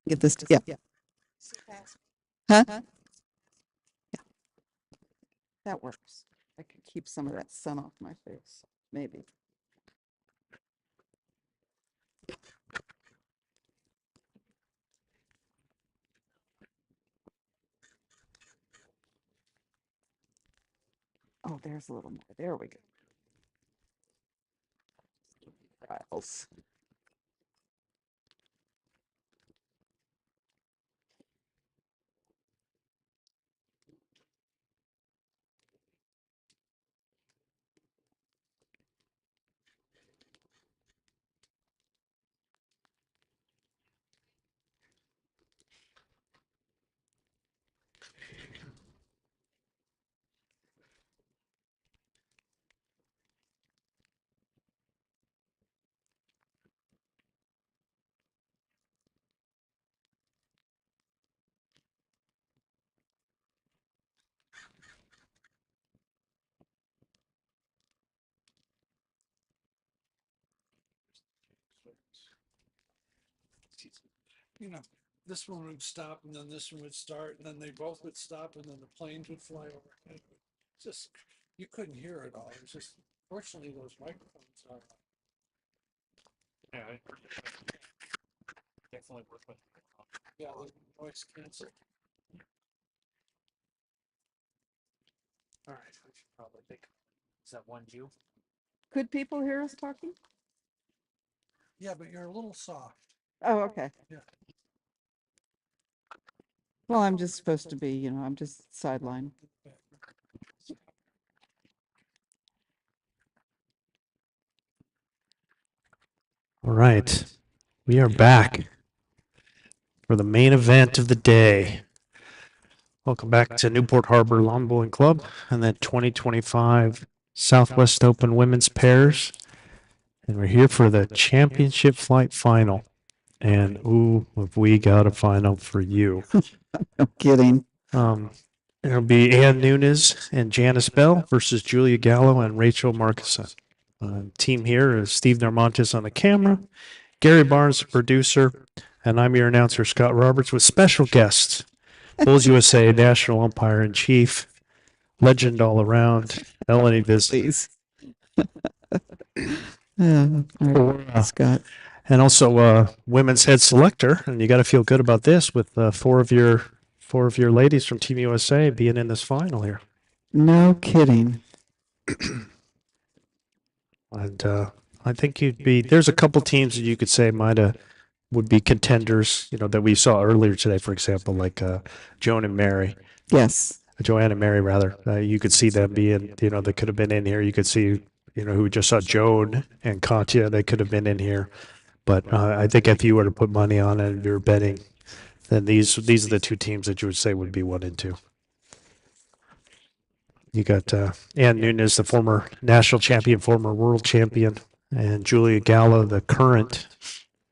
Get this, yeah. Huh? Yeah. That works. I could keep some of that sun off my face, maybe. Oh, there's a little more. There we go. Trials. You know, this one would stop and then this one would start and then they both would stop and then the planes would fly over. Just, you couldn't hear it all. It was just, fortunately, those microphones are. Yeah, definitely work with. Yeah, the noise cancel. All right, I should probably think. Is that one you? Could people hear us talking? Yeah, but you're a little soft. Oh, okay. Yeah. Well, I'm just supposed to be, you know, I'm just sideline. All right, we are back for the main event of the day. Welcome back to Newport Harbor Lawn Bowling Club and the 2025 Southwest Open Women's Pairs. And we're here for the championship flight final. And ooh, have we got a final for you. No kidding. It'll be Ann Nunes and Janice Bell versus Julia Gallo and Rachel Marcuson. Team here is Steve Narmontes on the camera, Gary Barnes, the producer, and I'm your announcer, Scott Roberts, with special guests, Bulls USA National Umpire in Chief, legend all around, Melanie Bisley. Please. All right, Scott. And also women's head selector, and you got to feel good about this with four of your ladies from Team USA being in this final here. No kidding. And I think there's a couple teams that you could say would be contenders, you know, that we saw earlier today, for example, like Joan and Mary. Yes. Joanne and Mary, rather. You could see them being, you know, they could have been in here. You could see, you know, who we just saw Joan and Katya, they could have been in here. But I think if you were to put money on it and you're betting, then these are the two teams that you would say would be 1 and 2. You got Ann Nunes, the former national champion, former world champion, and Julia Gallo, the current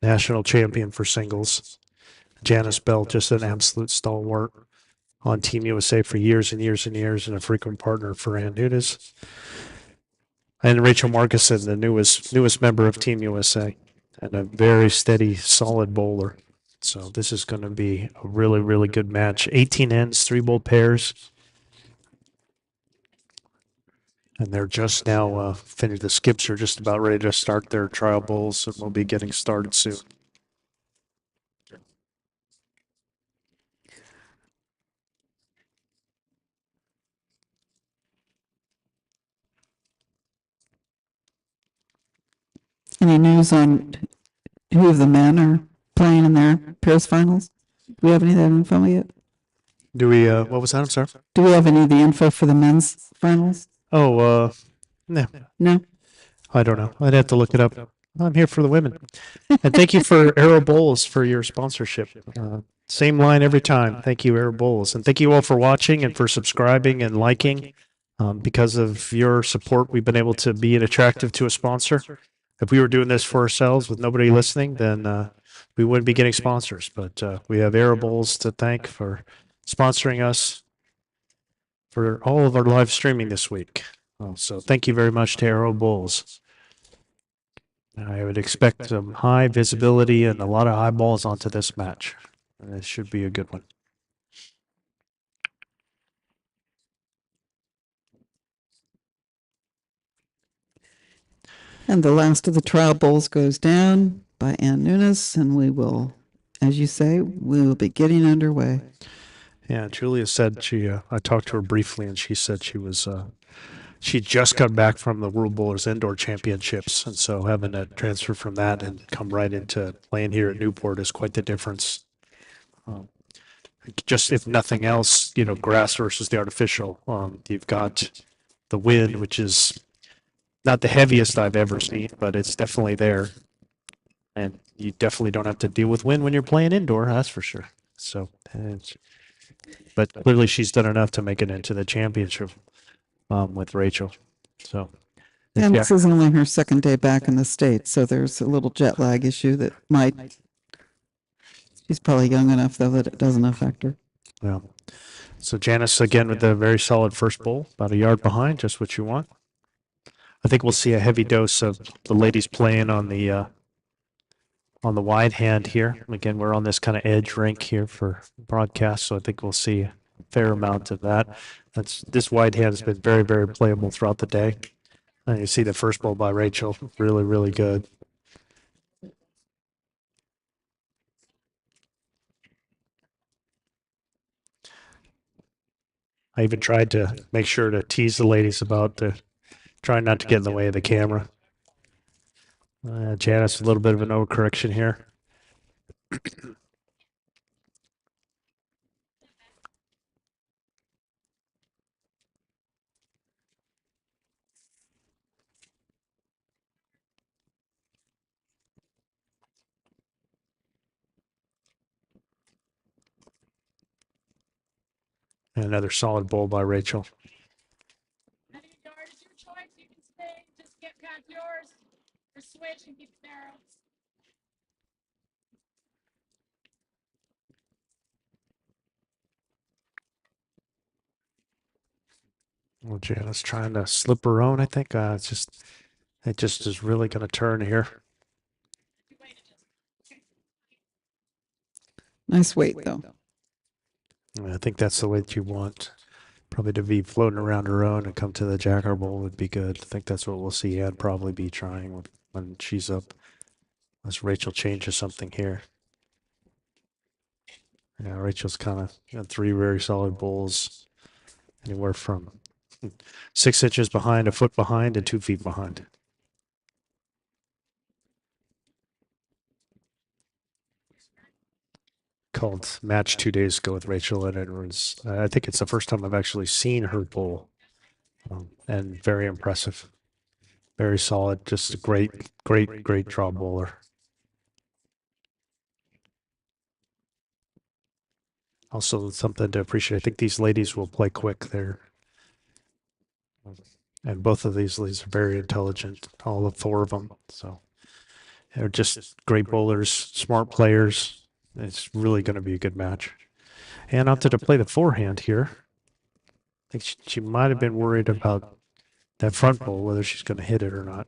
national champion for singles. Janice Bell, just an absolute stalwart on Team USA for years and years and years, and a frequent partner for Ann Nunes. And Rachel Marcuson, the newest member of Team USA, and a very steady, solid bowler. So this is going to be a really, really good match. 18 ends, 3 bowl pairs. And they're just now finished. The skips are just about ready to start their trial bowls, and we'll be getting started soon. Any news on who of the men are playing in their pairs finals? Do we have any of that info yet? Do we, what was that? I'm sorry. Do we have any of the info for the men's finals? Oh, no. No? I don't know. I'd have to look it up. I'm here for the women. And thank you for Arrow Bowls for your sponsorship. Same line every time. Thank you, Arrow Bowls. And thank you all for watching and for subscribing and liking. Because of your support, we've been able to be attractive to a sponsor. If we were doing this for ourselves with nobody listening, then we wouldn't be getting sponsors. But we have Arrow Bowls to thank for sponsoring us for all of our live streaming this week. So thank you very much to Arrow Bowls. I would expect some high visibility and a lot of eyeballs onto this match. It should be a good one. And the last of the trial bowls goes down by Ann Nunes, and we will, as you say, we will be getting underway. Yeah, Julia said I talked to her briefly, and she said she just got back from the World Bowlers Indoor Championships, and so having to transfer from that and come right into playing here at Newport is quite the difference. Just if nothing else, grass versus the artificial. You've got the wind, which is not the heaviest I've ever seen, but it's definitely there. And you definitely don't have to deal with wind when you're playing indoor, that's for sure. So, but clearly she's done enough to make it into the championship with Rachel. So, And this is only her second day back in the States, so there's a little jet lag issue that might. She's probably young enough, though, that it doesn't affect her. yeah. So Janice again with a very solid first bowl, about a yard behind, just what you want. I think we'll see a heavy dose of the ladies playing on the wide hand here. Again, we're on this kind of edge rink here for broadcast, so I think we'll see a fair amount of that. This wide hand has been very, very playable throughout the day. And you see the first bowl by Rachel, really, really good. I even tried to make sure to tease the ladies about trying not to get in the way of the camera. Janice, a little bit of an overcorrection here. And another solid bowl by Rachel. Any yard is your choice. You can stay. Just get past yours. Or switch and keep it narrow. Well, Janice trying to slip her own, I think. It just is really going to turn here. Nice weight, though. I think that's the way that you want. Probably to be floating around her own and come to the Jacker Bowl would be good. I think that's what we'll see Ann probably be trying when she's up. Unless Rachel changes something here. Yeah, Rachel's kind of got three very solid bowls. Anywhere from 6 inches behind, a foot behind, and 2 feet behind. Called match 2 days ago with Rachel, and it was, I think it's the first time I've actually seen her bowl, and very impressive, very solid, just a great, great, great draw bowler. Also, something to appreciate. I think these ladies will play quick there, and both of these ladies are very intelligent. All the four of them, so they're just great bowlers, smart players. It's really going to be a good match. And opted to play the forehand here. I think she might have been worried about that front bowl, whether she's going to hit it or not.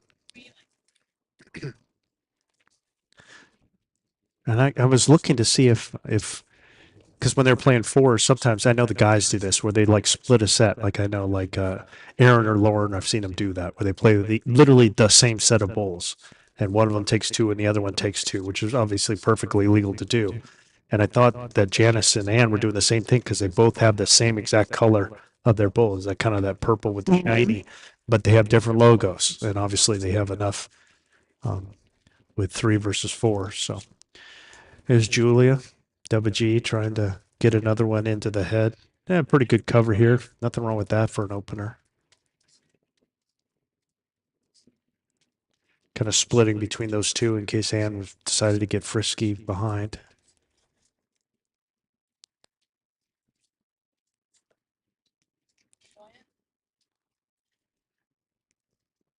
And I was looking to see if because when they're playing fours, sometimes I know the guys do this where they like split a set. Like I know like Aaron or Lauren, I've seen them do that where they play literally the same set of bowls. And one of them takes two and the other one takes two, which is obviously perfectly legal to do. And I thought that Janice and Ann were doing the same thing because they both have the same exact color of their bowls, that kind of that purple with the shiny, but they have different logos. And obviously they have enough with 3 versus 4. So here's Julia, double G, trying to get another one into the head. Yeah, pretty good cover here. Nothing wrong with that for an opener. Kind of splitting between those two in case Ann decided to get frisky behind.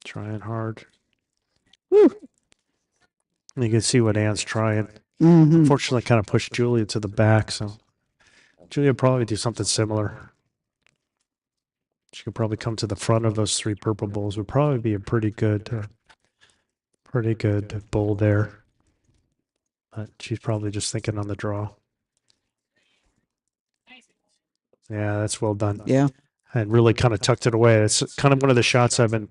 Trying hard. Woo. You can see what Ann's trying. Mm-hmm. Unfortunately, kind of pushed Julia to the back, so Julia probably do something similar. She could probably come to the front of those 3 purple bowls. Would probably be a pretty good bowl there. But she's probably just thinking on the draw. Yeah, that's well done. Yeah. And really kind of tucked it away. It's kind of one of the shots I've been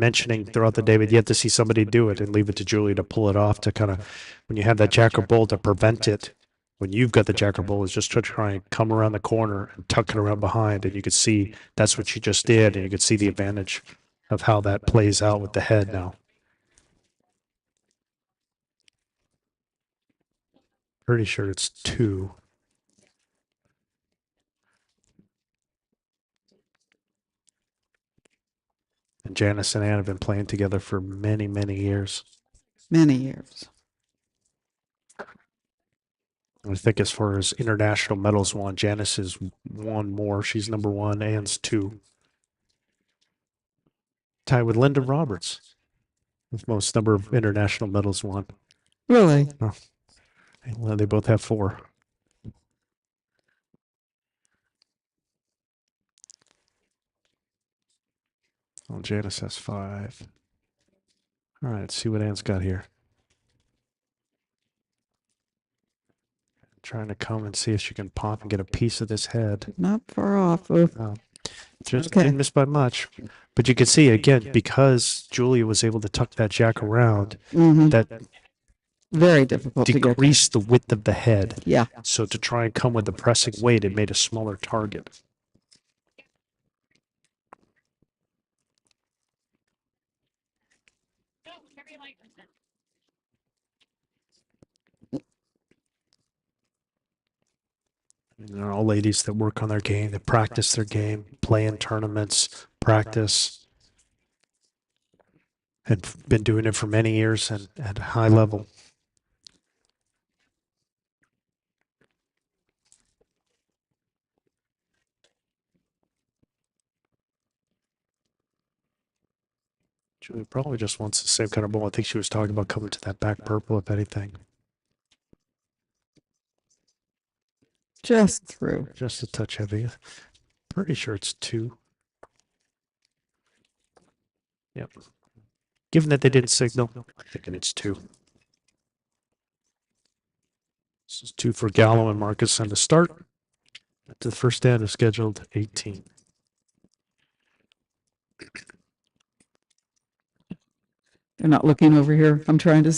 mentioning throughout the day, but yet to see somebody do it and leave it to Julie to pull it off to kind of when you have that jacker bull to prevent it. When you've got the jacker bull, is just to try and come around the corner and tuck it around behind, and you could see that's what she just did, and you could see the advantage of how that plays out with the head now. Pretty sure it's 2. And Janice and Ann have been playing together for many, many years. Many years. I think as far as international medals won, Janice is 1 more. She's number 1. Ann's 2. Tied with Linda Roberts with most number of international medals won. Really? Well, they both have 4. Well, Janice has 5. All right, let's see what Ann's got here. Trying to come and see if she can pop and get a piece of this head. Not far off. Oh, Oh, just Okay. didn't miss by much. But you can see again, because Julia was able to tuck that jack around, mhm. that Very difficult to get. decreased the width of the head. Yeah. So to try and come with the pressing weight, it made a smaller target. No, whatever you like. And they're all ladies that work on their game, that practice their game, play in tournaments, practice, and been doing it for many years and at a high level. Julie probably just wants the same kind of ball. I think she was talking about coming to that back purple, if anything. Just through. Just a touch heavy. Pretty sure it's 2. Yep. Given that they didn't signal, I'm thinking it's 2. This is 2 for Gallo and Marcus on the start. To the first stand is scheduled 18. They're not looking over here. I'm trying to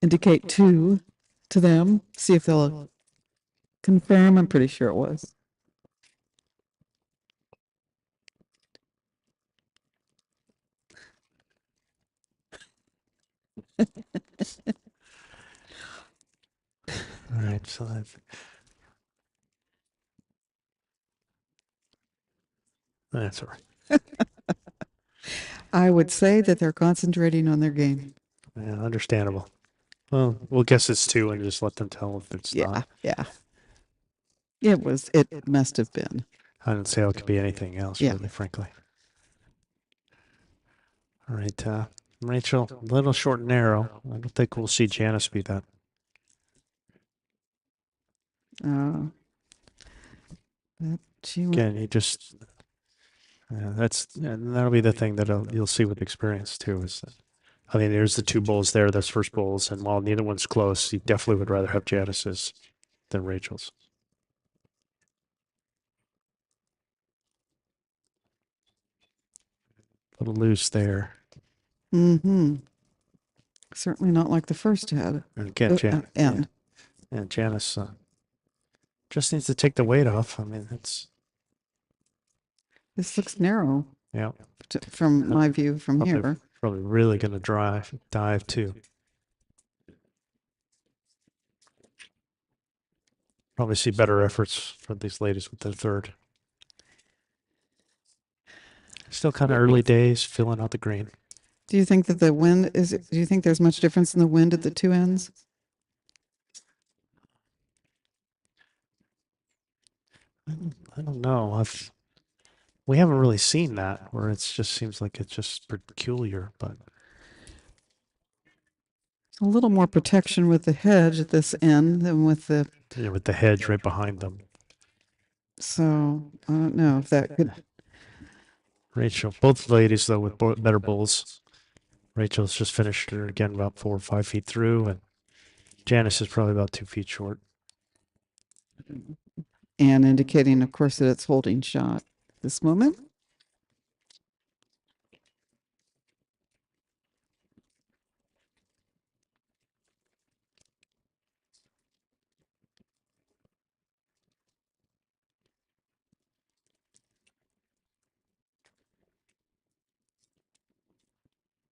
indicate 2 to them, see if they'll confirm. I'm pretty sure it was. All right, so that's all right. I would say that they're concentrating on their game. Yeah, understandable. Well, we'll guess it's 2 and just let them tell if it's Yeah, not. yeah. It must have been. I didn't say it could be anything else, Yeah. really, frankly. All right, Rachel, a little short and narrow. I don't think we'll see Janice be that. But she went, Again, you just and that'll be the thing that you'll see with experience too. Is that, I mean, there's the 2 bulls there. Those first bulls, and while neither one's close, you definitely would rather have Janice's than Rachel's. A little loose there. mm-hmm. Certainly not like the first head. And again, And and Janice just needs to take the weight off. I mean, it's this looks narrow yeah, from my view from probably, here. probably really going to dive too. Probably see better efforts for these ladies with the third. Still kind of early days, filling out the green. Do you think that the wind do you think there's much difference in the wind at the 2 ends? I don't know. We haven't really seen that where it just seems like it's just peculiar, but A little more protection with the hedge at this end than with the, with the hedge right behind them. so I don't know if that could, Rachel, both ladies though with better bulls. Rachel's just finished her again about 4 or 5 feet through, and Janice is probably about 2 feet short. And indicating, of course, that it's holding shot this moment.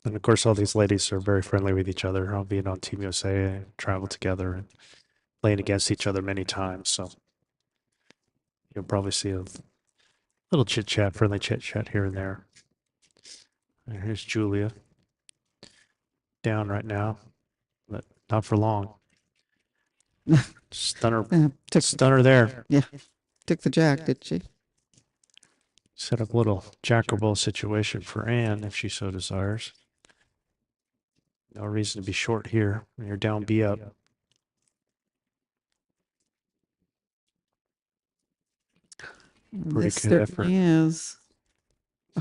And of course, all these ladies are very friendly with each other, all being on Team USA, travel together, and playing against each other many times. So you'll probably see a little chit chat, friendly chit chat here and there. And here's Julia down right now, but not for long. Stunner, stunner there. Took the jack, did she? Set up a little jackable situation for Anne if she so desires. No reason to be short here when you're down B up. Pretty This good effort. certainly is.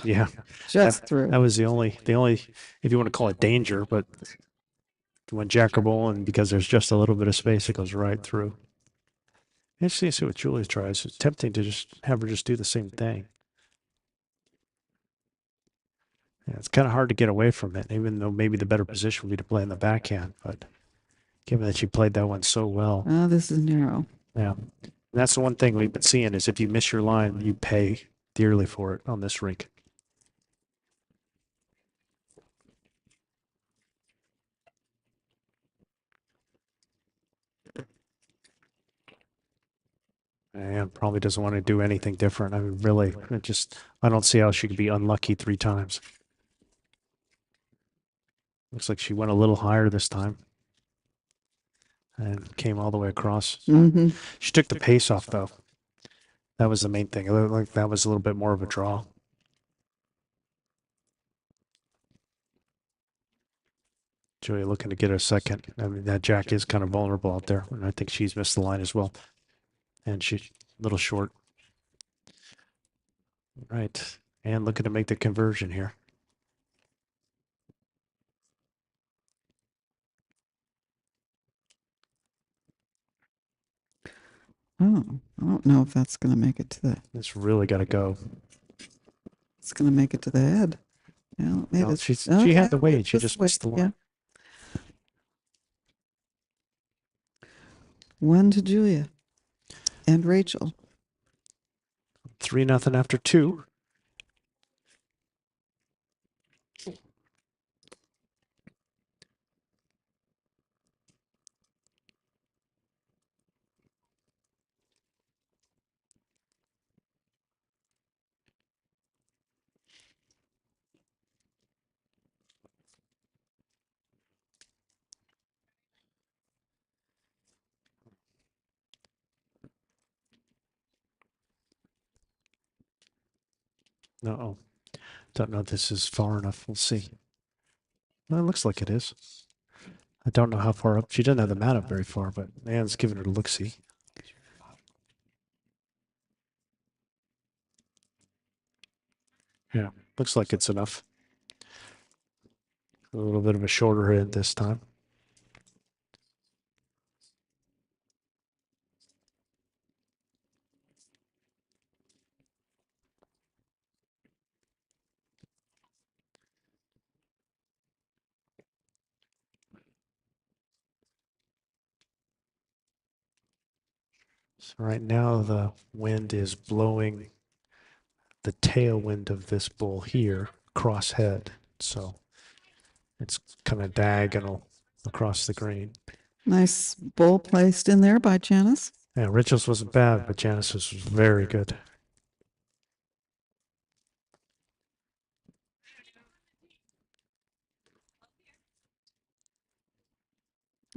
Yeah, Just through. that was the only, if you want to call it danger, but when jackable and because there's just a little bit of space, it goes right through. Interesting to see what Julia tries. It's tempting to just have her just do the same thing. Yeah, it's kind of hard to get away from it, even though maybe the better position would be to play in the backhand. But given that she played that one so well, Oh, this is narrow. yeah. And that's the one thing we've been seeing is if you miss your line, you pay dearly for it on this rink. And probably doesn't want to do anything different. I mean, really, I don't see how she could be unlucky 3 times. Looks like she went a little higher this time and came all the way across. Mm-hmm. She took the pace off, though. That was the main thing. It looked like that was a little bit more of a draw. Julia looking to get a second. I mean, that jack is kind of vulnerable out there, and I think she's missed the line as well. And she's a little short. Right. And looking to make the conversion here. Oh, I don't know if that's going to make it to the. It's really got to go. It's going to make it to the head. Yeah, it made No, it. she had the weight. She this just way, missed the line. yeah. 1 to Julia and Rachel. 3-0 after 2. No, don't know if this is far enough. We'll see. Well, it looks like it is. I don't know how far up. She doesn't have the mat up very far, but Anne's giving her a look-see. Yeah, looks like it's enough. A little bit of a shorter hit this time. So right now the wind is blowing the tailwind of this bull here, crosshead. So it's kind of diagonal across the green. Nice bull placed in there by Janice. Yeah, Rachel's wasn't bad, but Janice's was very good.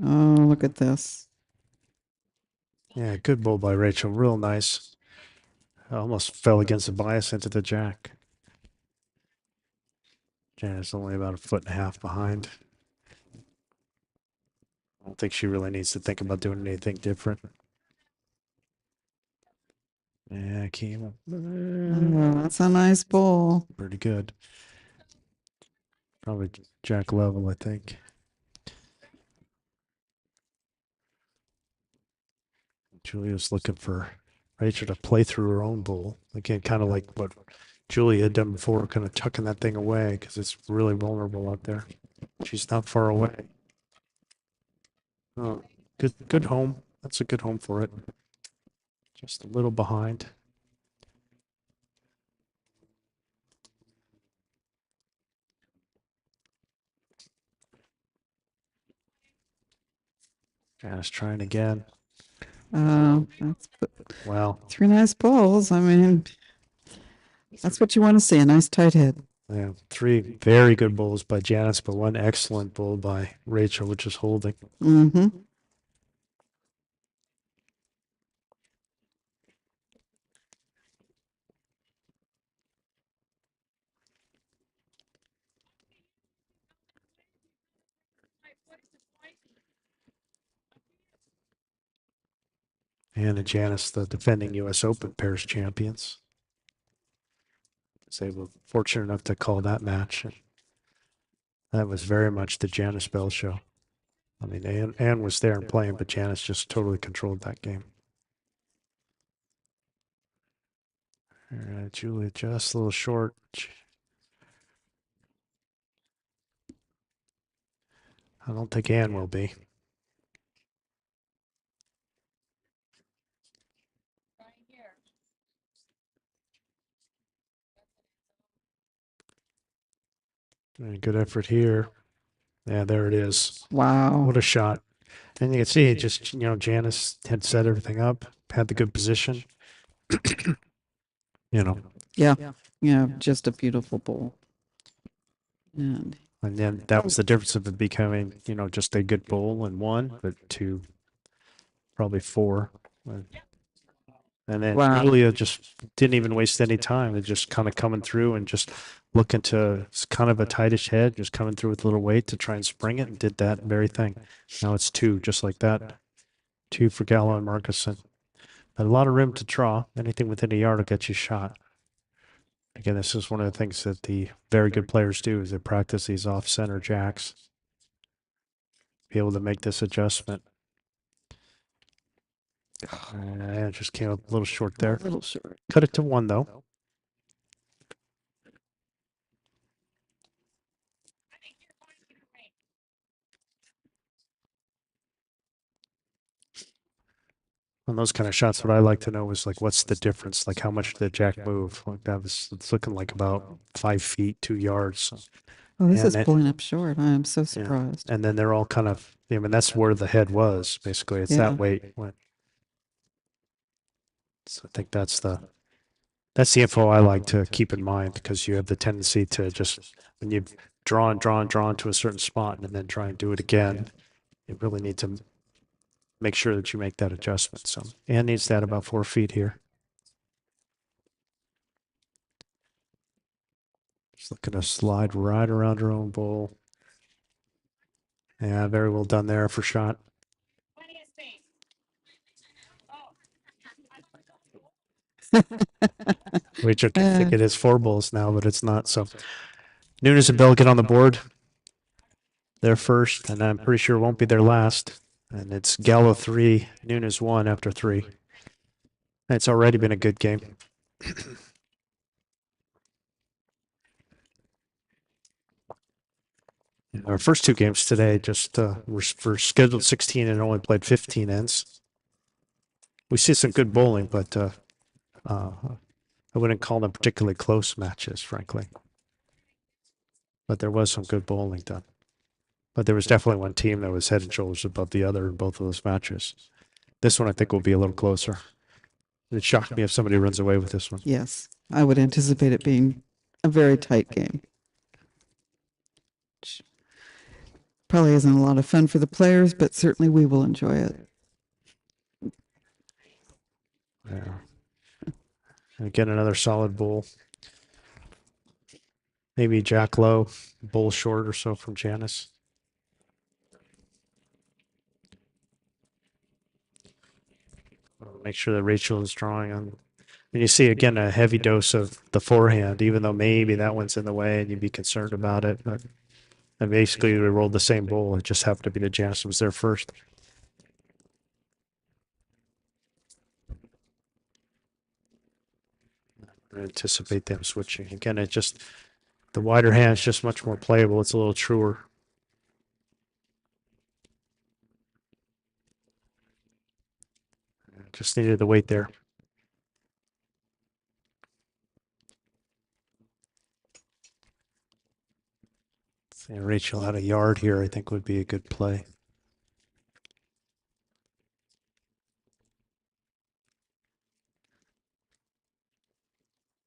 Oh, look at this. Yeah, good bull by Rachel. Real nice. Almost fell against the bias into the jack. Janice only about 1.5 feet behind. I don't think she really needs to think about doing anything different. Yeah, came up. Oh, that's a nice bull. Pretty good. Probably jack level, I think. Julia's looking for Rachel to play through her own bowl. Again, kind of like what Julia had done before, kind of tucking that thing away because it's really vulnerable out there. She's not far away. Oh, good home. That's a good home for it. Just a little behind. Janice trying again. That's Wow. 3 nice balls. I mean, that's what you want to see, a nice tight head. Yeah, 3 very good bowls by Janice, but 1 excellent bowl by Rachel, which is holding. Mm-hmm. And Janice, the defending U.S. Open pairs champions. They were fortunate enough to call that match. And that was very much the Janice Bell show. I mean, Ann was there and playing, but Janice just totally controlled that game. All right, Julia just a little short. I don't think Ann will be. Good effort here. Yeah, there it is. Wow. What a shot. And you can see, just, Janice had set everything up, had the good position. Yeah. Yeah. Just a beautiful bowl. And And then that was the difference of it becoming, just a good bowl and 1, but 2, probably 4. And then Wow. Julia just didn't even waste any time. They're just kind of coming through and just looking to, it's kind of a tightish head, just coming through with a little weight to try and spring it, and did that very thing. Now it's 2, just like that. 2 for Gallo and Marcuson. But a lot of room to draw. Anything within a yard will get you shot. Again, this is one of the things that the very good players do is they practice these off-center jacks. Be able to make this adjustment. It just came up a little short there. a little short. Cut it to 1, though. On those kind of shots, what I like to know is like, what's the difference? Like, how much did the jack move? Like that was, it's looking like about 5 feet, 2 yards. Oh, this And is it- pulling up short. I am so surprised. And then they're all kind of, I mean, that's where the head was, basically. It's Yeah. that weight. So I think that's the info I like to keep in mind, because you have the tendency to just, when you've drawn to a certain spot and then try and do it again, you really need to make sure that you make that adjustment. So Ann needs that about 4 feet here. Just looking to slide right around her own bowl. Yeah, very well done there for shot. Plenty of space. Which I think it is 4 bowls now, but it's not. So Nunes and Bell get on the board. They're first, and I'm pretty sure it won't be their last. And it's Gallo 3, Nunes 1 after 3. It's already been a good game. Our first 2 games today just were for scheduled 16 and only played 15 ends. We see some good bowling, but I wouldn't call them particularly close matches, frankly. But there was some good bowling done. But there was definitely one team that was head and shoulders above the other in both of those matches. This one I think will be a little closer. It'd shock me if somebody runs away with this one. Yes. I would anticipate it being a very tight game. Probably isn't a lot of fun for the players, but certainly we will enjoy it. Yeah. And again, another solid bowl. Maybe Jack low, bowl short or so from Janice. Make sure that Rachel is drawing on. And you see again a heavy dose of the forehand, even though maybe that one's in the way and you'd be concerned about it. But and basically we rolled the same bowl. It just happened to be that Janice was there first. I anticipate them switching. Again, it just, the wider hand is just much more playable. It's a little truer. Just needed the weight there. See, Rachel had a yard here, I think would be a good play.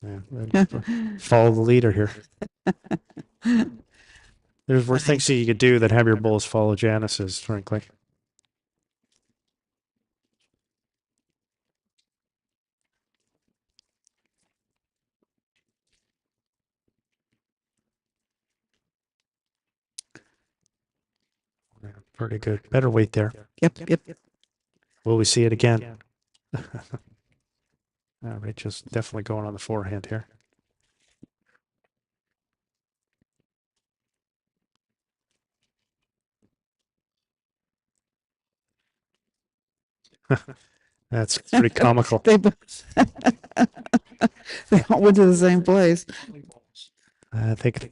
Yeah, follow the leader here. There's worse things that you could do than have your bulls follow Janice's, frankly. Yeah, pretty good. Better weight there. Yep. Will we see it again? Rachel's definitely going on the forehand here. That's pretty comical. They all went to the same place. I think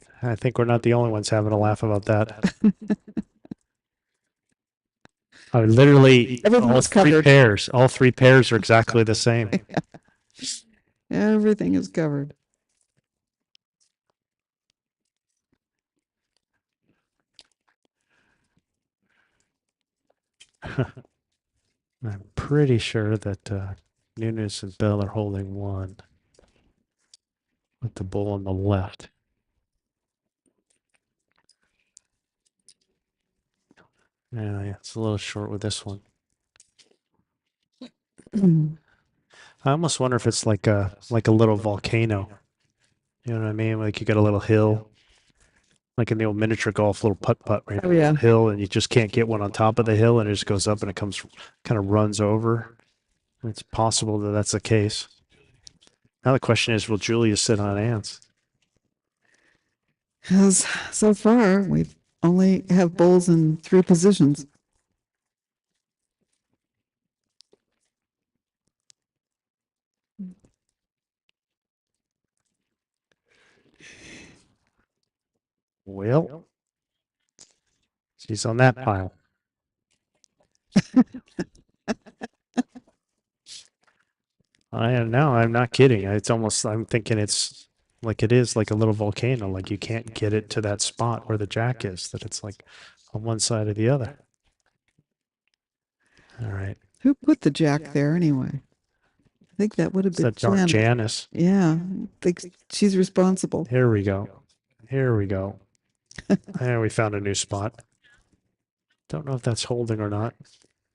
we're not the only ones having a laugh about that. Literally, Everything all was three covered. pairs. All three pairs are exactly the same. Everything is covered. I'm pretty sure that Nunes and Bell are holding one with the bull on the left. Yeah, it's a little short with this one. I almost wonder if it's like a little volcano. You know what I mean? Like you got a little hill, like in the old miniature golf, little putt right? Oh, yeah. Hill, and you just can't get one on top of the hill, and it just goes up and it comes, kind of runs over. It's possible that that's the case. Now the question is, will Julia sit on ants? Because so far we've only have bulls in 3 positions. Well, she's on that pile. I am now. I'm not kidding. It's almost. I'm thinking it's like it is like a little volcano. Like you can't get it to that spot where the jack is. That it's like on one side or the other. All right. Who put the jack there anyway? I think that would have It's been that dark Janet. Janice. Yeah, I think she's responsible. Here we go. Here we go. And we found a new spot. Don't know if that's holding or not.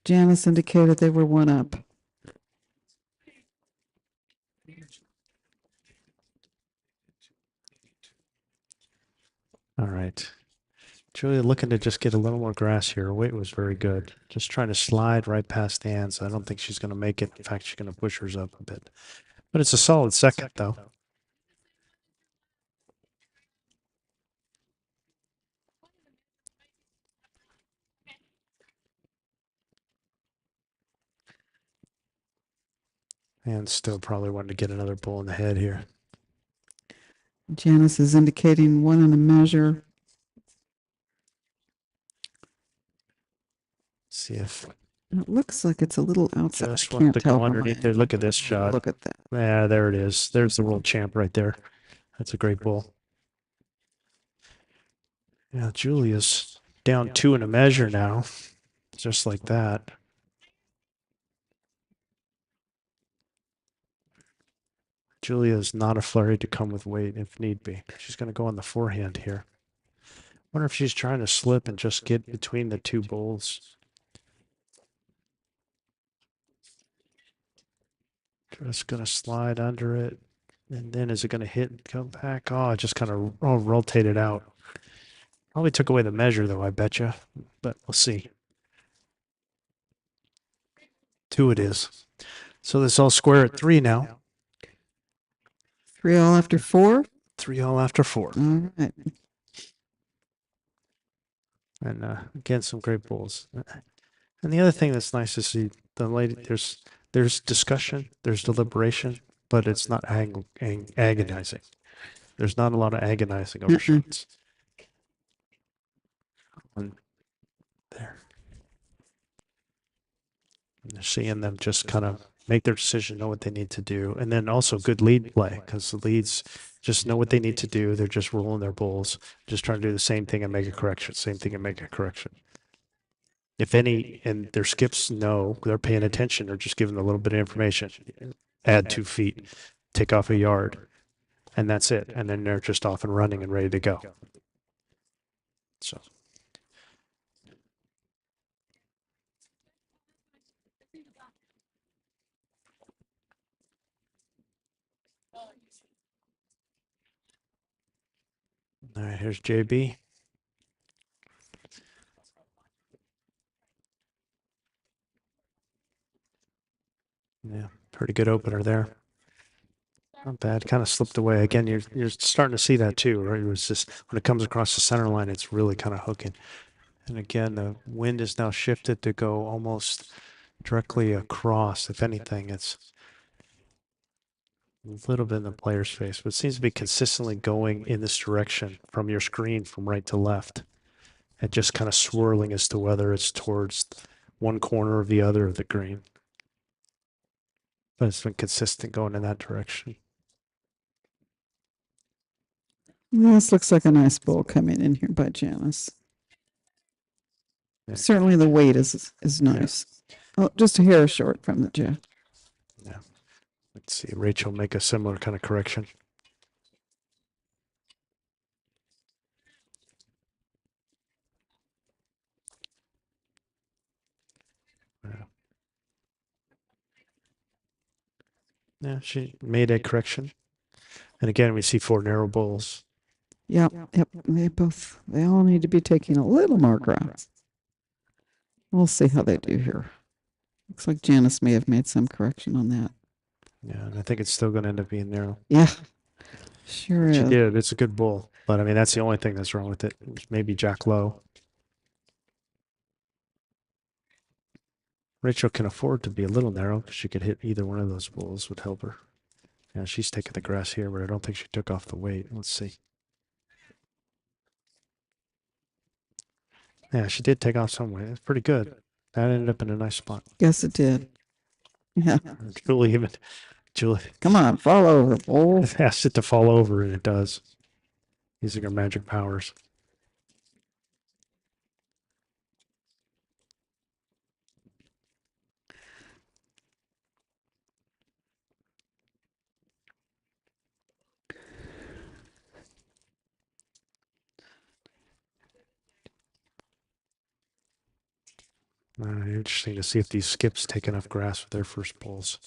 Janice indicated they were 1 up. All right. Julia looking to just get a little more grass here. Her weight was very good. Just trying to slide right past the hands. I don't think she's going to make it. In fact, she's going to push hers up a bit. But it's a solid second, though. And still probably wanting to get another bull in the head here. Janice is indicating 1 and a measure. See if It looks like it's a little outside. just I want can't to tell go from my underneath there. Look at this shot. Look at that. Yeah, there it is. There's the world champ right there. That's a great bull. Yeah, Julia's down 2 and a measure now. Just like that. Julia is not afraid to come with weight if need be. She's going to go on the forehand here. Wonder if she's trying to slip and just get between the 2 bulls. Just going to slide under it. And then is it going to hit and come back? Oh, it just kind of rotated out. Probably took away the measure, though, I bet you. But we'll see. 2 it is. So this all square at 3 now. 3 all after 4. 3 all after 4. All right. And again, some great bulls. And the other thing that's nice to see, the lady, there's discussion, there's deliberation. but it's not agonizing. There's not a lot of agonizing over shots. And there. And you're seeing them just kind of make their decision, know what they need to do, and then also good lead play because the leads just know what they need to do. They're just rolling their bulls, just trying to do the same thing and make a correction, same thing and make a correction. If any, and their skips know they're paying attention or just giving a little bit of information, add 2 feet, take off a yard, and that's it. And then they're just off and running and ready to go. So. All right, here's JB. Yeah, pretty good opener there. Not bad. Kind of slipped away. Again, you're starting to see that too, right? It was just when it comes across the center line, it's really kind of hooking. And again, the wind is now shifted to go almost directly across. If anything, it's a little bit in the player's face, but it seems to be consistently going in this direction from your screen from right to left. And just kind of swirling as to whether it's towards one corner or the other of the green. But it's been consistent going in that direction. This looks like a nice bowl coming in here by Janice. Yeah. Certainly the weight is nice. Oh, just a hair short from the jet. Yeah. Let's see Rachel make a similar kind of correction. Yeah. Yeah, she made a correction. And again, we see 4 narrow bowls. Yep. They all need to be taking a little more grass. We'll see how they do here. Looks like Janice may have made some correction on that. Yeah, and I think it's still going to end up being narrow. Yeah, sure She is. did. It's a good bowl. But I mean, that's the only thing that's wrong with it. Maybe jack low. Rachel can afford to be a little narrow because she could hit either one of those bowls would help her. Yeah, she's taking the grass here, but I don't think she took off the weight. Let's see. Yeah, she did take off some weight. It's pretty good. That ended up in a nice spot. Guess it did. Yeah. Julie Come on, fall over, bowl. asked it to fall over, and it does. Using her magic powers. Interesting to see if these skips take enough grass with their first bowls.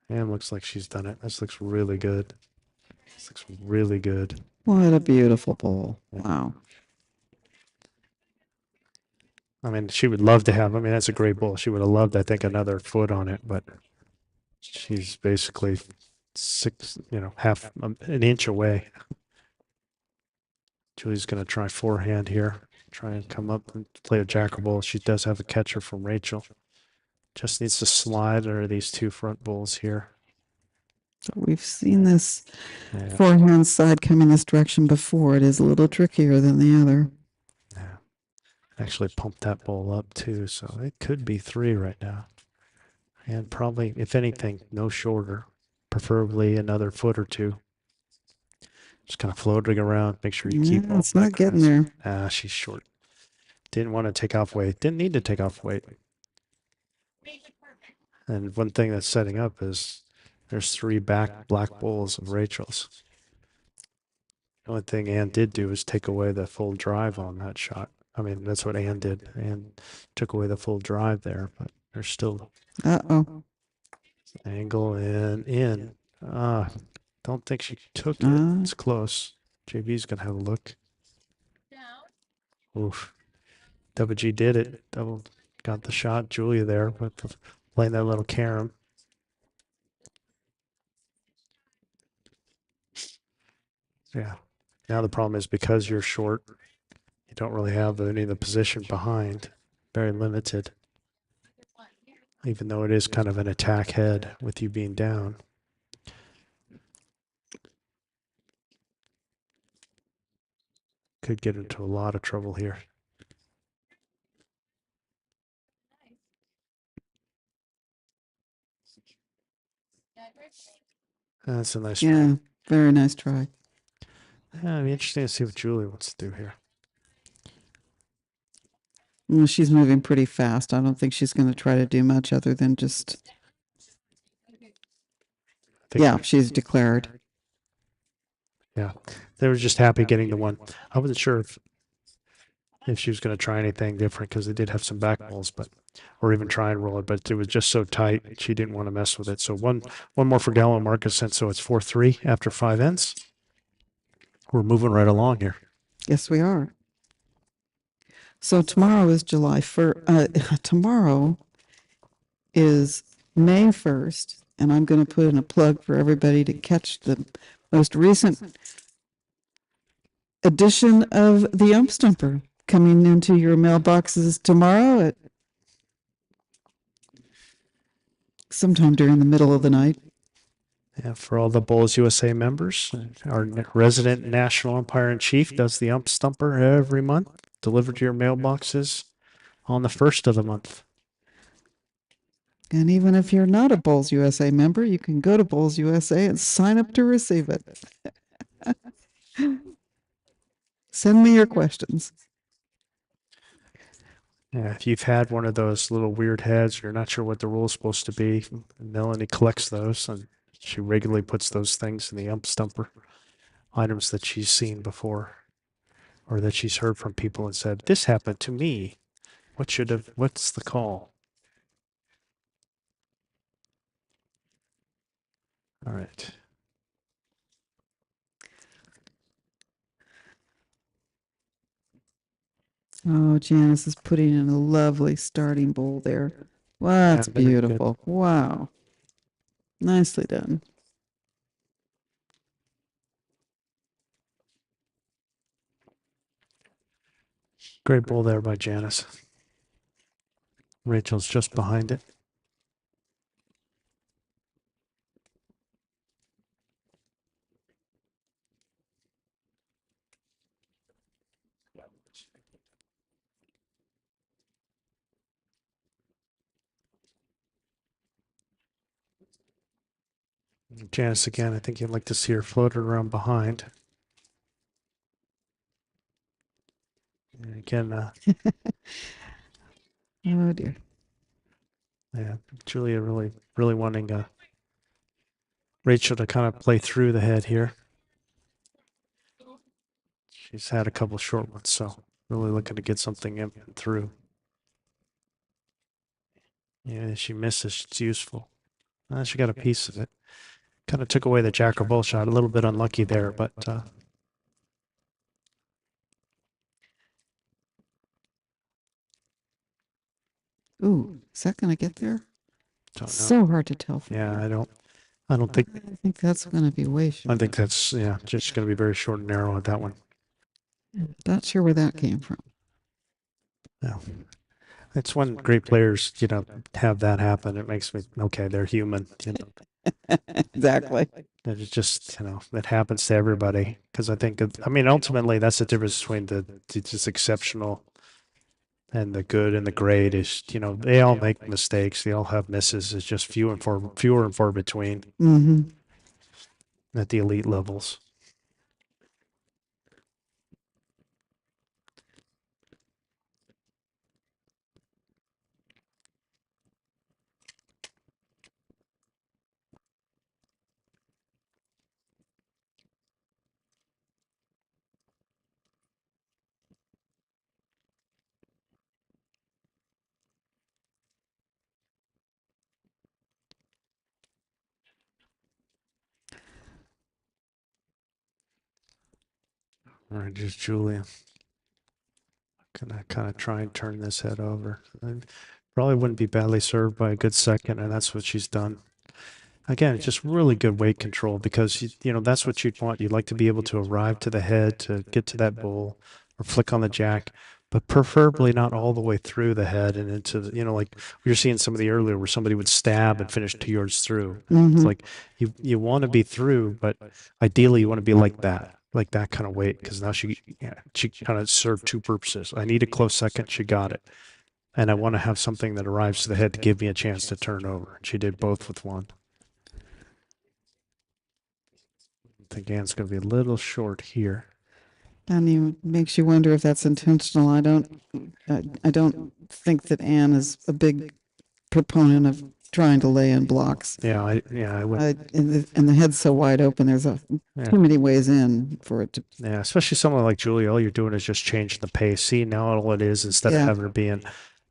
And looks like she's done it. This looks really good. This looks really good. What a beautiful bowl. Wow. I mean, she would love to have, I mean, that's a great bowl. She would have loved, I think, another foot on it, but she's basically half an inch away. Julie's going to try forehand here, try and come up and play a jacker bowl. She does have a catcher from Rachel. Just needs to slide under these 2 front bowls here. So we've seen this Yeah. forehand side coming this direction before. It is a little trickier than the other. Yeah. Actually pumped that bowl up too, so it could be 3 right now. And probably, if anything, no shorter, preferably another foot or 2. Just kind of floating around, make sure you keep. Yeah, it's not getting there. She's short. Didn't want to take off weight. Didn't need to take off weight. And one thing that's setting up is there's 3 black bowls of Rachel's. The only thing Ann did do is take away the full drive on that shot. I mean, that's what Ann did. Ann took away the full drive there, but there's still angle and in. Don't think she took it. It's close. JB's gonna have a look. Oof. Double G did it. Double got the shot. Julia there, but playing that little carom. Yeah. Now the problem is because you're short, you don't really have any of the position behind. very limited, even though it is kind of an attack head with you being down. Could get into a lot of trouble here. That's a nice try. Yeah, very nice try. Yeah, it'd be interesting to see what Julie wants to do here. Well, she's moving pretty fast. I don't think she's going to try to do much other than just. Yeah, she's declared. Yeah, they were just happy getting the one. I wasn't sure if she was going to try anything different because they did have some back balls, but or even try and roll it, but it was just so tight she didn't want to mess with it. So one more for Gallo and Marcus, and so it's 4-3 after 5 ends. We're moving right along here. Yes, we are. So tomorrow is July 1st. Tomorrow is May 1st, and I'm going to put in a plug for everybody to catch the most recent edition of the Ump Stumper coming into your mailboxes tomorrow at sometime during the middle of the night. Yeah, for all the Bowls USA members, our resident national umpire in chief does the Ump Stumper every month, delivered to your mailboxes on the 1st of the month. And even if you're not a Bowls USA member, you can go to Bowls USA and sign up to receive it. Send me your questions. Yeah, if you've had one of those little weird heads, you're not sure what the rule is supposed to be, Melanie collects those, and she regularly puts those things in the Ump Stumper, items that she's seen before or that she's heard from people and said, this happened to me. What's the call? All right. Oh, Janice is putting in a lovely starting bowl there. Wow, that's very good. beautiful. Wow. Nicely done. Great bowl there by Janice. Rachel's just behind it. Janice again, I think you'd like to see her floated around behind. And again, Oh, dear. yeah, Julia really wanting Rachel to kind of play through the head here. She's had a couple short ones, so really looking to get something in and through. Yeah, she misses. It's useful. She got a piece of it. Kind of took away the jack or bull shot. A little bit unlucky there, but Ooh, is that going to get there? don't know. So hard to tell. From Yeah, here. I don't think. I think that's going to be way short. I think that's just going to be very short and narrow at that one. Not sure where that came from. Yeah. It's when great players, have that happen. It makes me okay. They're human. Exactly. It's just it happens to everybody. Because I think ultimately that's the difference between the just exceptional and the good and the great is they all make mistakes. They all have misses. It's just fewer and far between Mm-hmm. at the elite levels. All right, just Julia. Gonna kind of try and turn this head over. And probably wouldn't be badly served by a good second, and that's what she's done. Again, it's just really good weight control because that's what you'd want. You'd like to be able to arrive to the head to get to that bowl or flick on the jack, but preferably not all the way through the head and into the, like we were seeing some of the earlier where somebody would stab and finish 2 yards through. Mhm. It's like you want to be through, but ideally you want to be like that kind of weight, because now she kind of served two purposes. I need a close second, she got it, and I want to have something that arrives to the head to give me a chance to turn over. She did both with one. I think Anne's going to be a little short here. And it makes you wonder if that's intentional. I don't think that Anne is a big proponent of trying to lay in blocks. I would. And the head's so wide open, there's Yeah. too many ways in for it to. Yeah, especially someone like Julia, all you're doing is just changing the pace. See, now all it is, instead of Yeah. having her being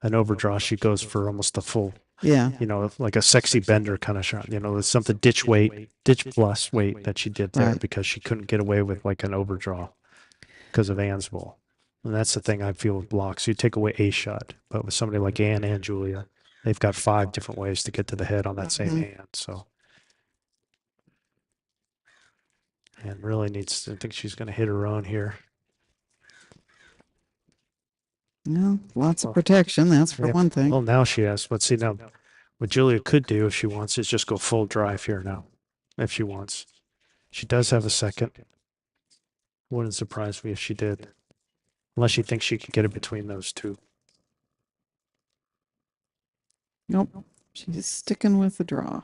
an overdraw, she goes for almost a full, Yeah. like a sexy bender kind of shot. It's something ditch plus weight that she did there, Right. because she couldn't get away with like an overdraw because of Anne's ball. And that's the thing I feel with blocks. You take away a shot, but with somebody like Anne and Julia, they've got 5 different ways to get to the head on that same Mhm. hand. So, and really needs. I think she's going to hit her own here. No, lots of protection. That's for Yeah. one thing. Well, now she has. But see, now what Julia could do if she wants is just go full drive here now, if she wants. She does have a second. Wouldn't surprise me if she did, unless she thinks she could get it between those two. Nope. She's sticking with the draw.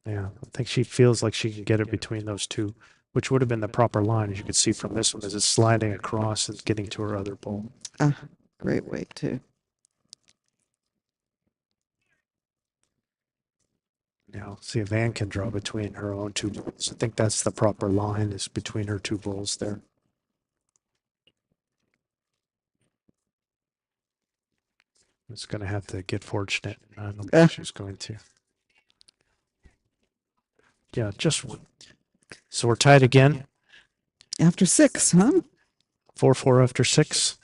Yeah, I think she feels like she can get it between those two, which would have been the proper line, as you could see from this one, as it's sliding across and getting to her other bowl. Great weight too. Now, see if Anne can draw between her own two bowls. I think that's the proper line, is between her two bowls there. It's going to have to get fortunate. I don't think she's going to. Yeah, just one. So we're tied again. After 6, huh? 4-4 after 6.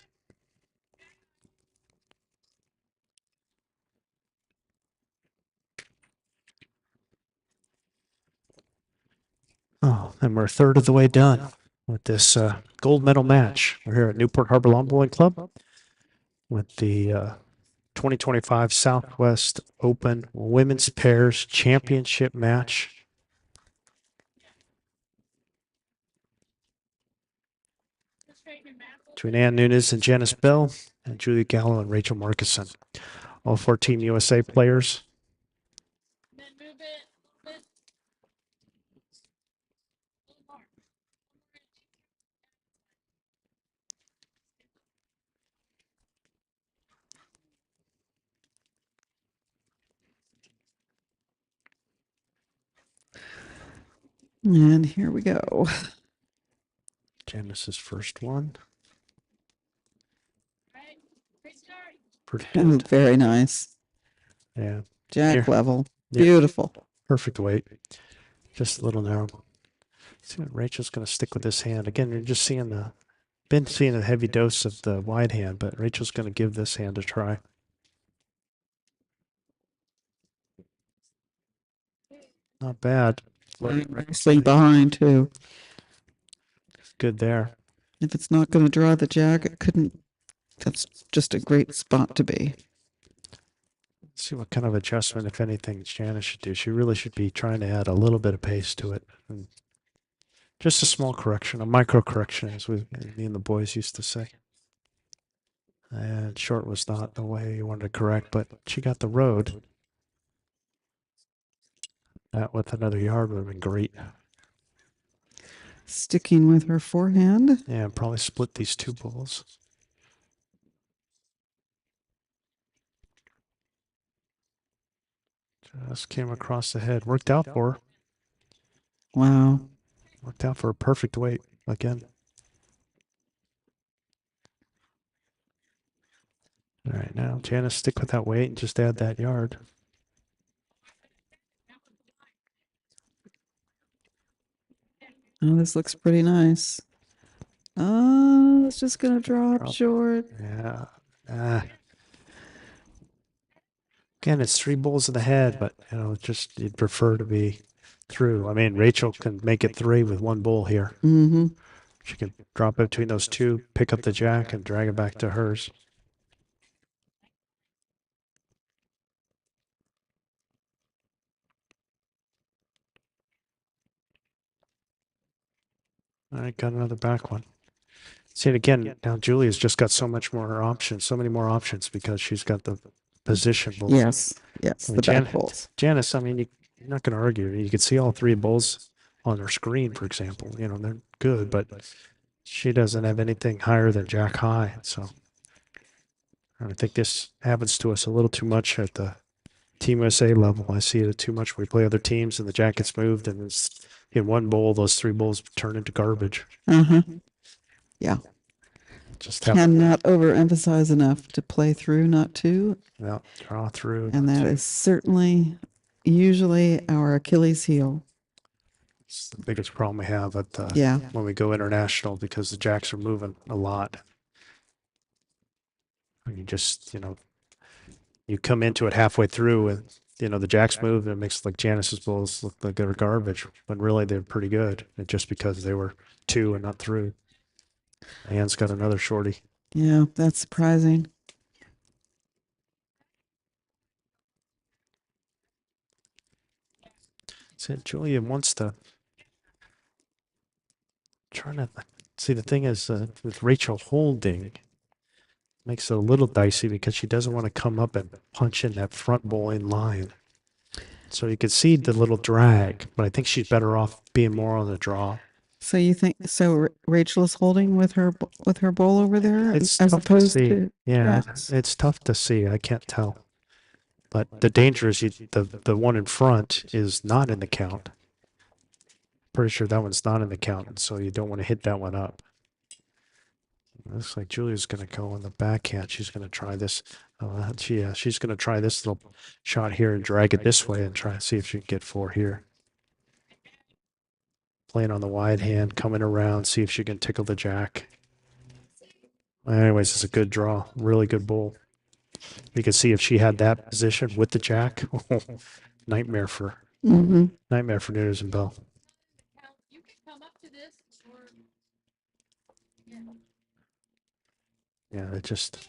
Oh, and we're a third of the way done with this gold medal match. We're here at Newport Harbor Lawn Bowling Club with the 2025 Southwest Open Women's Pairs Championship match. Between Ann Nunes and Janice Bell, and Julia Gallo and Rachel Markison. All 14 USA players. Then move it. And here we go. Janice's first one. Right. Great start. Pretty Oh, good. very nice. Yeah, Jack Here. level. Yeah. Beautiful. perfect weight. Just a little narrow. See what Rachel's going to stick with this hand. Again, you're just seeing been seeing a heavy dose of the wide hand, but Rachel's going to give this hand a try. Not bad. Nicely behind too. Good there. If it's not going to draw the jack, it couldn't. That's just a great spot to be. Let's see what kind of adjustment, if anything, Janice should do. She really should be trying to add a little bit of pace to it. And just a small correction, a micro correction, as me and the boys used to say. And short was not the way you wanted to correct, but she got the road. That with another yard would have been great. Sticking with her forehand. Yeah, probably split these two balls. Just came across the head. Worked out for her. Wow. Worked out for a perfect weight again. All right, now Janice, stick with that weight and just add that yard. Oh, this looks pretty nice. Oh, it's just going to drop short. Yeah. Again, it's 3 balls in the head, but just you'd prefer to be through. I mean, Rachel can make it 3 with 1 ball here. Mm-hmm. She can drop it between those two, pick up the jack, and drag it back to hers. All right, got another back one. See, again, now Julia's just got so many more options because she's got the position bulls. Yes, yes, I mean, the back bowls. Janice, I mean, you're not going to argue. You can see all three bulls on her screen, for example. You know, they're good, but she doesn't have anything higher than Jack high. So I think this happens to us a little too much at the Team USA level. I see it too much. We play other teams and the jack gets moved, and it's in one bowl, those three bowls turn into garbage. Uh-huh. Yeah. Just have Cannot overemphasize enough to play through, not to. to draw through. And that is certainly usually our Achilles heel. It's the biggest problem we have at Yeah. when we go international because the jacks are moving a lot. And you just, you come into it halfway through and, the jacks move and it makes like Janice's bowls look like they're garbage, when really they're pretty good. And just because they were two and not through. Anne's got another shorty. Yeah, that's surprising. So Julia wants to trying to see. The thing is, with Rachel holding, makes it a little dicey because she doesn't want to come up and punch in that front bowl in line. So you can see the little drag, but I think she's better off being more on the draw. So you think Rachel is holding with her bowl over there It's as tough to opposed see. to Yeah, Jack's? it's tough to see. I can't tell. But the danger is the one in front is not in the count. Pretty sure that one's not in the count, so you don't want to hit that one up. Looks like Julia's going to go on the backhand. She's going to try this. She's going to try this little shot here and drag it this way and try and see if she can get four here. Playing on the wide hand, coming around, see if she can tickle the jack. Anyways, it's a good draw. Really good bowl. You can see if she had that position with the jack. Nightmare for Mm-hmm. Nunes and Bell. You can come up to this or Yeah, it just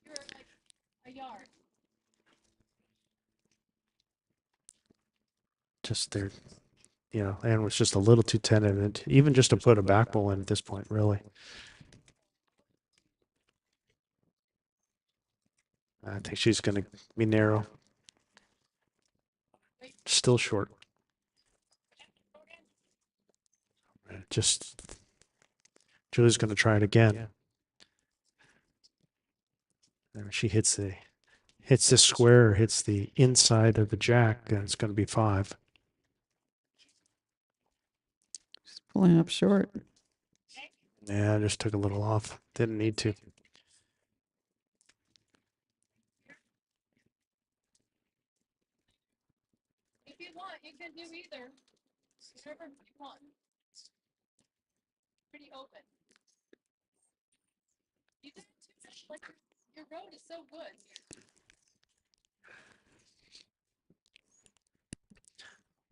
you're like a yard. there, Anne was just a little too tentative, even just to put a back bowl in at this point, really. I think she's going to be narrow. Still short. Just Julie's going to try it again. And she hits this square, hits the inside of the jack, and it's going to be five. She's pulling up short. Yeah, I just took a little off. Didn't need to. If you want, you can do either. Whatever you want. Pretty open. You did too. Like your road is so good.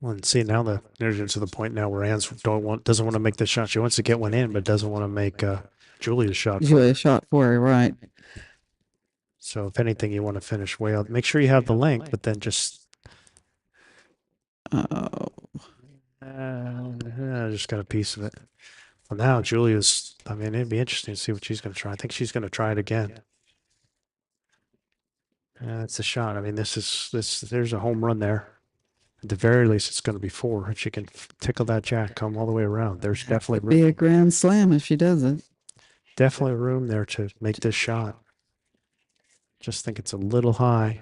Well, and see now there's to the point now where Anne's doesn't want to make the shot. She wants to get one in, but doesn't want to make Julia's shot. Julia shot for her, right? So if anything, you want to finish way out. Make sure you have the length, but then just Oh, just got a piece of it. Well, now Julia's. I mean, it'd be interesting to see what she's going to try. I think she's going to try it again. It's a shot. I mean, there's a home run there. At the very least, it's going to be four. If she can tickle that jack, come all the way around. There's definitely be a grand slam if she does it. definitely room there to make this shot. Just think it's a little high.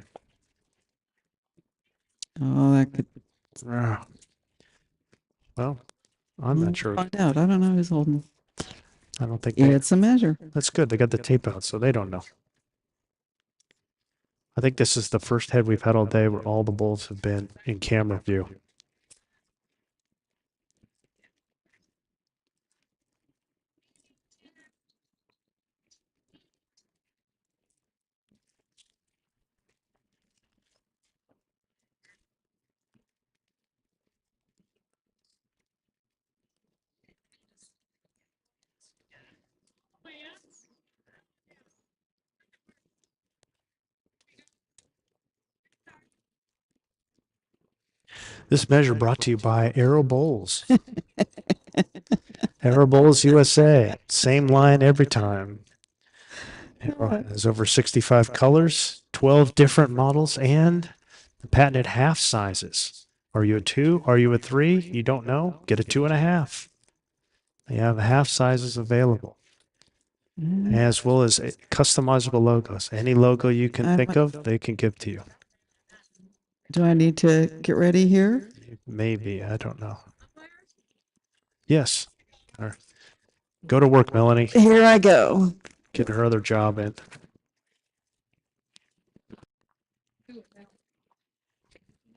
Oh, that could. Well, I'm not sure. Find out. I don't know who's holding. I don't think It's a measure. that's good. They got the tape out, so they don't know. I think this is the first head we've had all day where all the bulls have been in camera view. This measure brought to you by Arrow Bowls. Arrow Bowls USA. Same line every time. Arrow has over 65 colors, 12 different models, and the patented half sizes. Are you a 2? Are you a 3? You don't know? Get a 2.5. They have half sizes available, as well as customizable logos. Any logo you can think of, they can give to you. Do I need to get ready here? Maybe, I don't know. Yes. All right. Go to work, Melanie. Here I go. Get her other job in.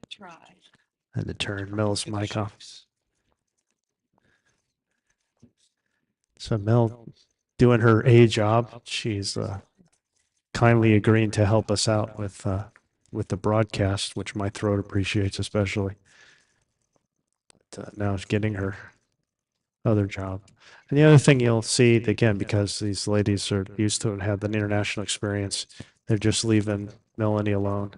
Try. And to turn Mel's mic off. So Mel, doing her A job, she's kindly agreeing to help us out with the broadcast, which my throat appreciates especially. But, now she's getting her other job. And the other thing you'll see, again, because these ladies are used to it and have an international experience, they're just leaving Melanie alone.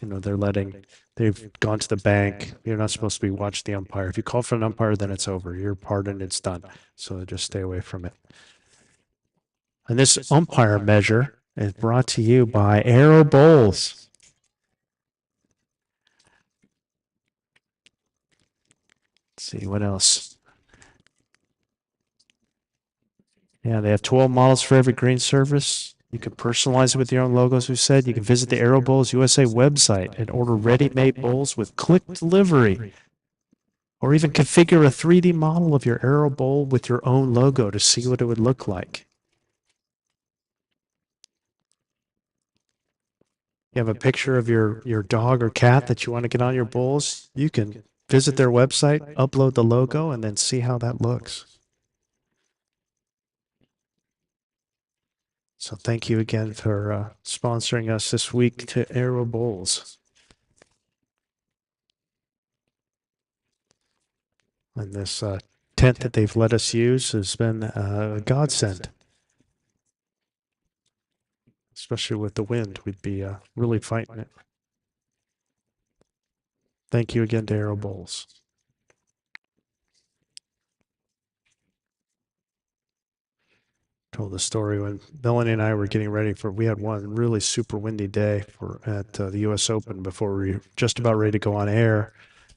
You know, they've gone to the bank. You're not supposed to be watching the umpire. If you call for an umpire, then it's over. You're pardoned, it's done. So just stay away from it. And this umpire measure is brought to you by Arrow Bowls. Let's see what else. Yeah, they have 12 models for every green surface. You can personalize it with your own logos, we said. You can visit the Arrow Bowls USA website and order ready-made bowls with click delivery. Or even configure a 3D model of your Arrow Bowl with your own logo to see what it would look like. You have a picture of your dog or cat that you want to get on your bowls, you can visit their website, upload the logo, and then see how that looks. So thank you again for sponsoring us this week to Arrow Bowls. And this tent that they've let us use has been a godsend. Especially with the wind, we'd be really fighting it. Thank you again to Arrow Bowls. Told the story when Melanie and I were getting ready we had one really super windy day at the U.S. Open before we were just about ready to go on air.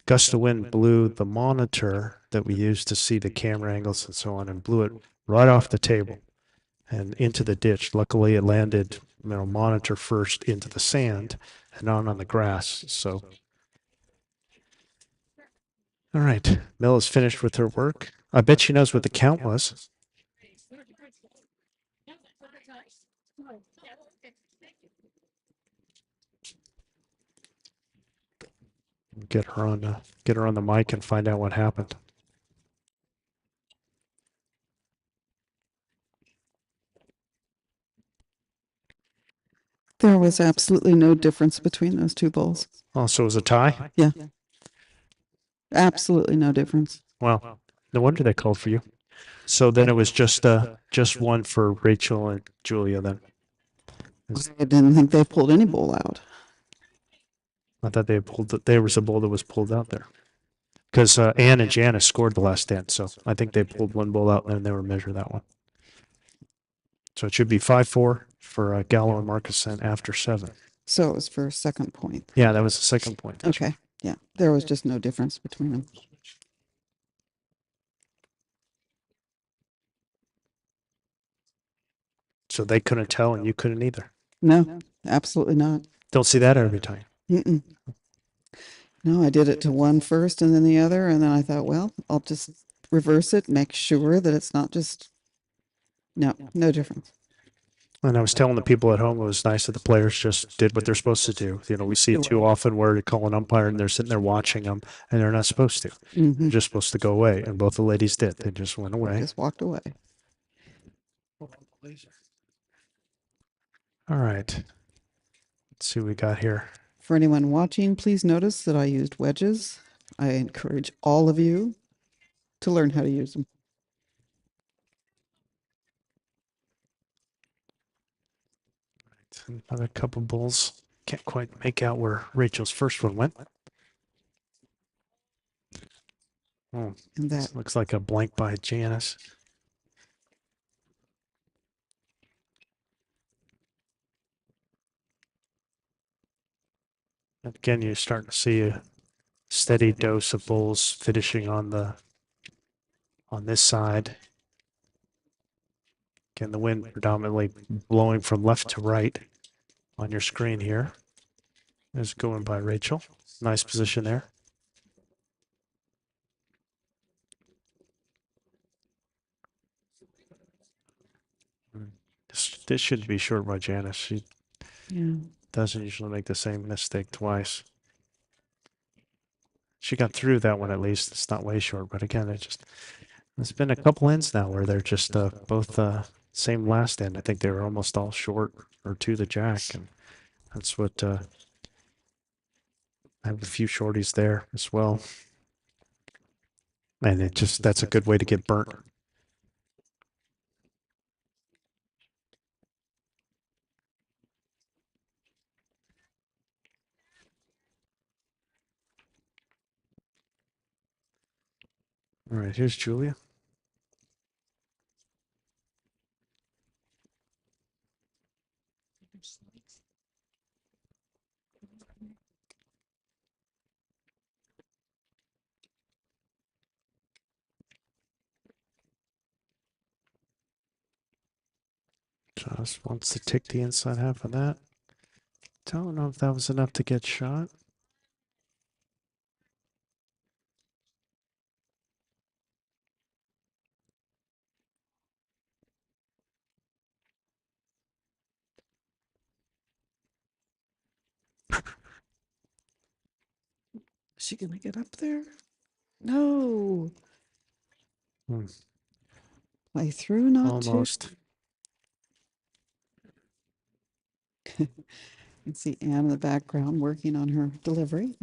Gust of wind blew the monitor that we used to see the camera angles and so on, and blew it right off the table and into the ditch. Luckily, it landed, monitor first into the sand and not on the grass. So, all right, Mel is finished with her work. I bet she knows what the count was. Get her on the mic and find out what happened. There was absolutely no difference between those two bowls. Oh, so it was a tie? Yeah. Absolutely no difference. Well, no wonder they called for you. So then it was just one for Rachel and Julia then. I didn't think they pulled any bowl out. I thought there was a bowl that was pulled out there. Because Ann and Janice scored the last dance, so I think they pulled one bowl out and then they were measuring that one. So it should be 5-4 for Gallo and Marcuson after 7. So it was for second point. Yeah, that was the second point. Okay. Yeah. There was just no difference between them. So they couldn't tell and you couldn't either. No, absolutely not. Don't see that every time. Mm-mm. No, I did it to one first and then the other. And then I thought, well, I'll just reverse it, make sure that it's not just, no difference. And I was telling the people at home it was nice that the players just did what they're supposed to do. We see it too often where you call an umpire and they're sitting there watching them and they're not supposed to. They're just supposed to go away. And both the ladies did. They just went away. Just walked away. All right. Let's see what we got here. For anyone watching, please notice that I used wedges. I encourage all of you to learn how to use them. Another couple bowls. Can't quite make out where Rachel's first one went. Oh, And that, looks like a blank by Janice. Again, you're starting to see a steady dose of bulls finishing on this side. Again, the wind predominantly blowing from left to right on your screen here. Is going by Rachel. Nice position there. This should be short by Janice. She yeah. doesn't usually make the same mistake twice. She got through that one at least. It's not way short, but again, there's been a couple ends now where they're just both same last end. I think they were almost all short or to the jack, and that's what I have a few shorties there as well. And that's a good way to get burnt. All right, here's Julia. Just wants to tick the inside half of that. Don't know if that was enough to get shot. Is she gonna get up there? No. Hmm. Play through, not to. Almost. You can see Anne in the background working on her delivery.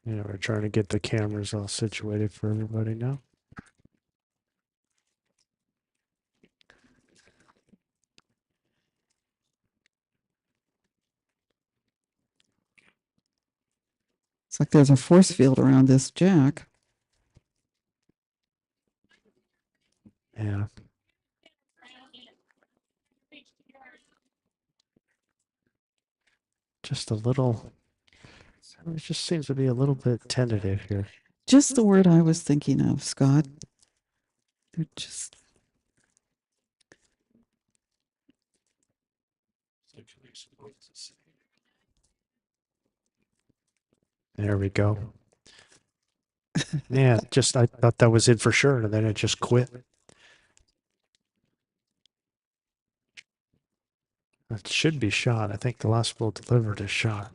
Yeah, we're trying to get the cameras all situated for everybody now. It's like there's a force field around this jack. Yeah. Just a little. It just seems to be a little bit tentative here. Just the word I was thinking of, Scott. They're just There we go. Yeah, I thought that was it for sure, and then it just quit. It should be shot. I think the last bull delivered is shot.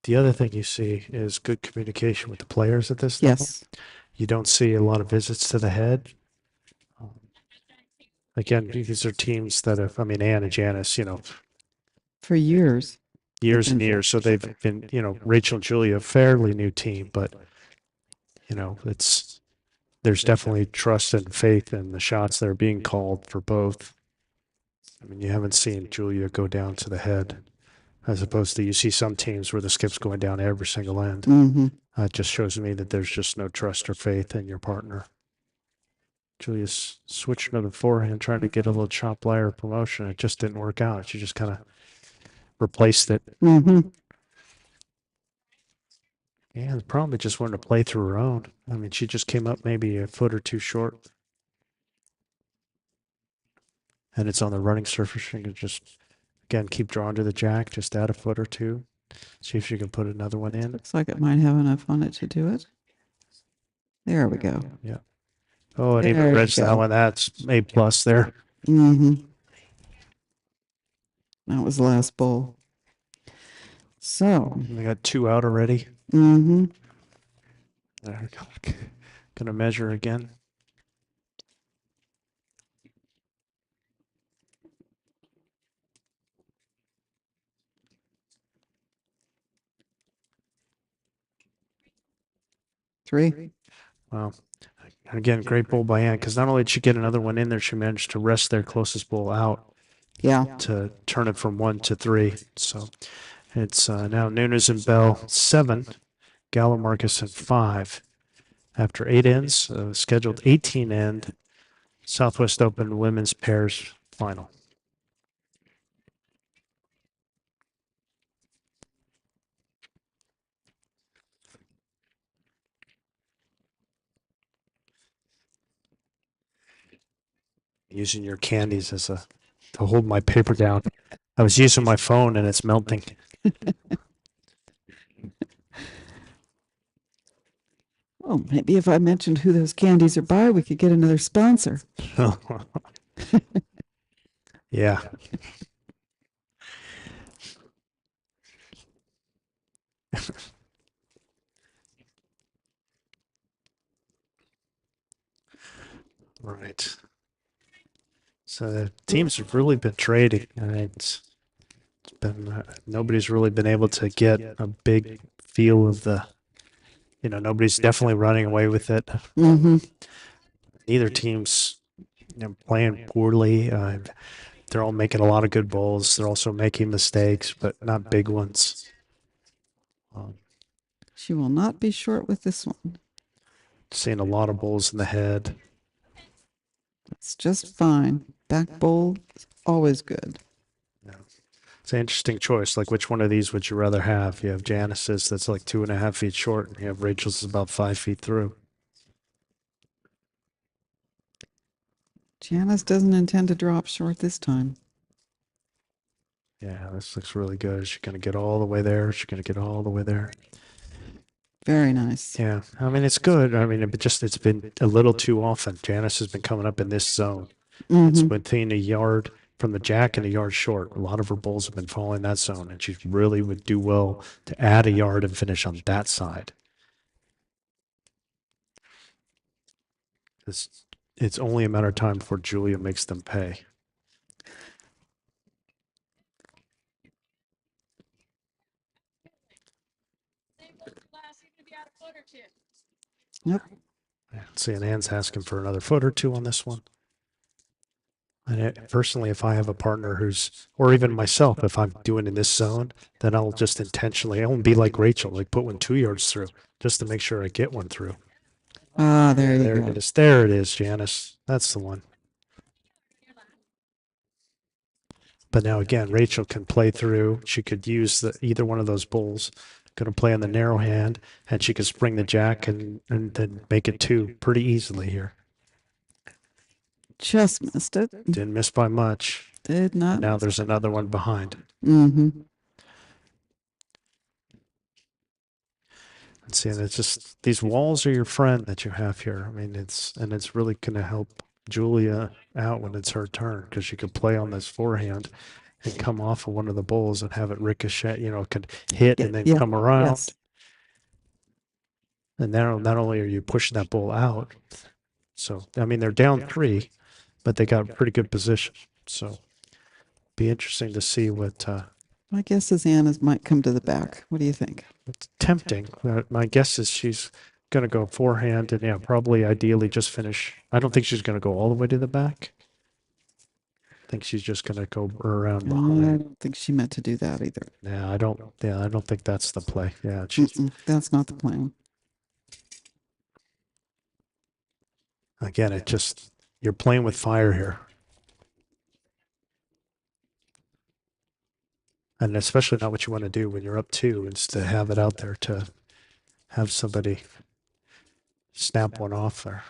The other thing you see is good communication with the players at this level. yes. You don't see a lot of visits to the head. Again, these are teams that have, I mean, Ann and Janice, For years. years and been- years. So they've been, Rachel and Julia, a fairly new team, but, there's definitely trust and faith in the shots that are being called for both. I mean, you haven't seen Julia go down to the head as opposed to you see some teams where the skip's going down every single end. Mm-hmm. It just shows me that there's just no trust or faith in your partner. Julia's switching to the forehand, trying to get a little chop lyre promotion. It just didn't work out. She just kind of replaced it. Mm-hmm. Yeah, the problem is just wanted to play through her own. I mean, she just came up maybe a foot or two short. And it's on the running surface. She can just, again, keep drawing to the jack, just add a foot or two. See if she can put another one in. Looks like it might have enough on it to do it. There we go. Yeah. Oh, and There even you Reg that go. one, that's A plus there. Mm-hmm. That was the last bowl. So. We got 2 out already. Mm-hmm. There we go. Gonna measure again. Three. Wow. Again, great bowl by Ann, because not only did she get another one in there, she managed to rest their closest bowl out Yeah. to turn it from 1 to 3. So it's now Nunes and Bell 7, Gallo Marcus and 5. After 8 ends, scheduled 18 end Southwest Open women's pairs final. Using your candies as a to hold my paper down. I was using my phone and it's melting. Oh, maybe if I mentioned who those candies are by, we could get another sponsor. Yeah. Right. So the teams have really been trading. It's been nobody's really been able to get a big feel of the. Nobody's definitely running away with it. Mm-hmm. Neither team's playing poorly. They're all making a lot of good bowls. They're also making mistakes, but not big ones. She will not be short with this one. Seeing a lot of bowls in the head. It's just fine. Back bowl is always good. It's an interesting choice. Like, which one of these would you rather have? You have Janice's that's like 2.5 feet short, and you have Rachel's is about 5 feet through. Janice doesn't intend to drop short this time. Yeah, this looks really good. Is she going to get all the way there? Is she going to get all the way there? Very nice. Yeah, I mean, it's good. I mean, it's been a little too often. Janice has been coming up in this zone. It's Mhm. within a yard from the jack and a yard short. A lot of her bowls have been falling that zone, and she really would do well to add a yard and finish on that side. It's only a matter of time before Julia makes them pay. Same with the glass, even if you add a foot or two. Yep. See, and Ann's asking for another foot or two on this one. And personally, if I have a partner or even myself, if I'm doing in this zone, then I'll just intentionally, I won't be like Rachel, like put 2 yards through just to make sure I get one through. Ah, there you There go. it is. There it is, Janice. That's the one. But now again, Rachel can play through. She could use either one of those bowls. Going to play on the narrow hand, and she could spring the jack and then make it 2 pretty easily here. Just missed it. Didn't miss by much. Did not. And now there's another one behind. Mm-hmm. And see, and it's just these walls are your friend that you have here. I mean, it's really going to help Julia out when it's her turn because she could play on this forehand and come off of one of the bowls and have it ricochet. Could hit and then Yeah, come around. yes. And now not only are you pushing that bowl out, so I mean they're down 3, but they got a pretty good position. So be interesting to see what. My guess is Anna's might come to the back. What do you think? It's tempting. My guess is she's going to go forehand and, yeah, probably ideally just finish. I don't think she's going to go all the way to the back. I think she's just going to go around I behind. don't think she meant to do that either. Yeah, I don't think that's the play. Yeah, That's not the plan. again, you're playing with fire here. And especially not what you want to do when you're up 2, is to have it out there to have somebody snap one off there.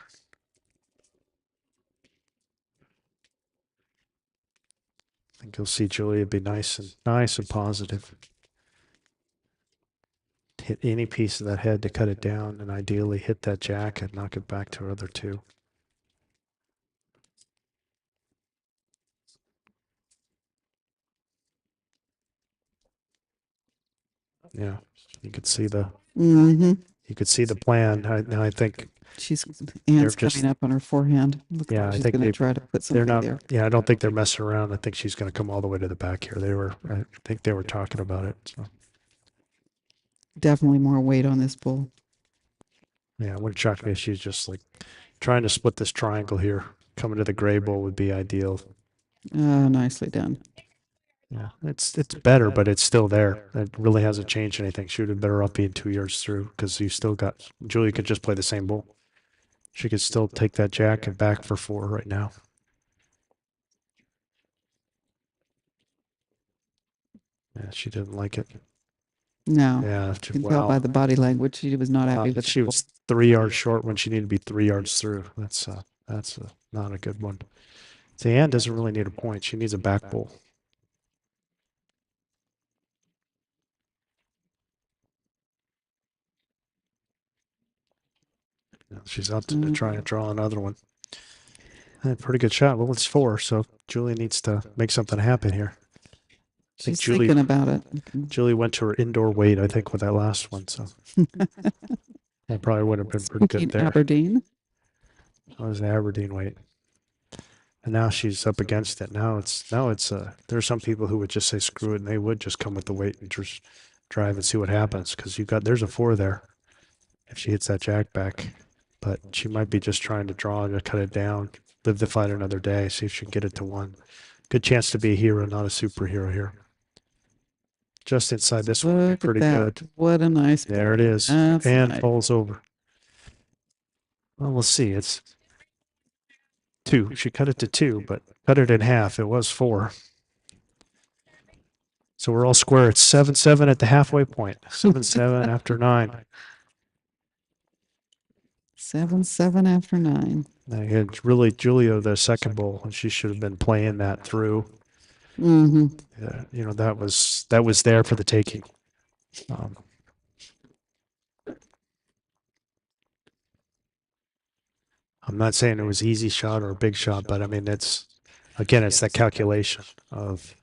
I think you'll see Julia be nice and positive. Hit any piece of that head to cut it down, and ideally hit that jack and knock it back to her other 2. Yeah, you could see the Mm-hmm. plan. I think She's Anne's just- coming up on her forehand. Looks Yeah, like I she's think going to they- try to put they're something not. there. Yeah, I don't think they're messing around. I think she's going to come all the way to the back here. I think they were talking about it. So Definitely more weight on this bull. yeah, it wouldn't shock me if she's just like trying to split this triangle here. Coming to the gray bowl would be ideal. Nicely done. Yeah, it's better, but it's still there. It really hasn't changed anything. She would have better off being 2 yards through because you still got Julie could just play the same bull. She could still take that jack and back for 4 right now. Yeah, she didn't like it. No, Yeah, you can tell by the body language she was not happy with she the was 3 yards short when she needed to be 3 yards through. That's not a good one. See, Ann doesn't really need a point. She needs a back bull. She's out to try and draw another one. Pretty good shot. Well, it's 4, so Julie needs to make something happen here. She's Julie- thinking about it. Julie went to her indoor weight, I think, with that last one, so that probably would have been pretty Speaking good there. Aberdeen. That was the Aberdeen weight. And now she's up against it. Now it's there are some people who would just say screw it and they would just come with the weight and just drive and see what happens because there's a 4 there if she hits that jack back. But she might be just trying to draw to cut it down, live the fight another day, see if she can get it to 1. Good chance to be a hero, not a superhero here. Just inside this one, Look pretty at that. good. What a nice. There it is. That's And nice. falls over. Well, we'll see. It's 2. She cut it to 2, but cut it in half. It was 4. So we're all square. It's 7-7 at the halfway point. 7-7 after 9. 7-7 after 9. And really, Julio, the second bowl, and she should have been playing that through. Mm-hmm. That was there for the taking. I'm not saying it was easy shot or a big shot, but I mean it's that calculation of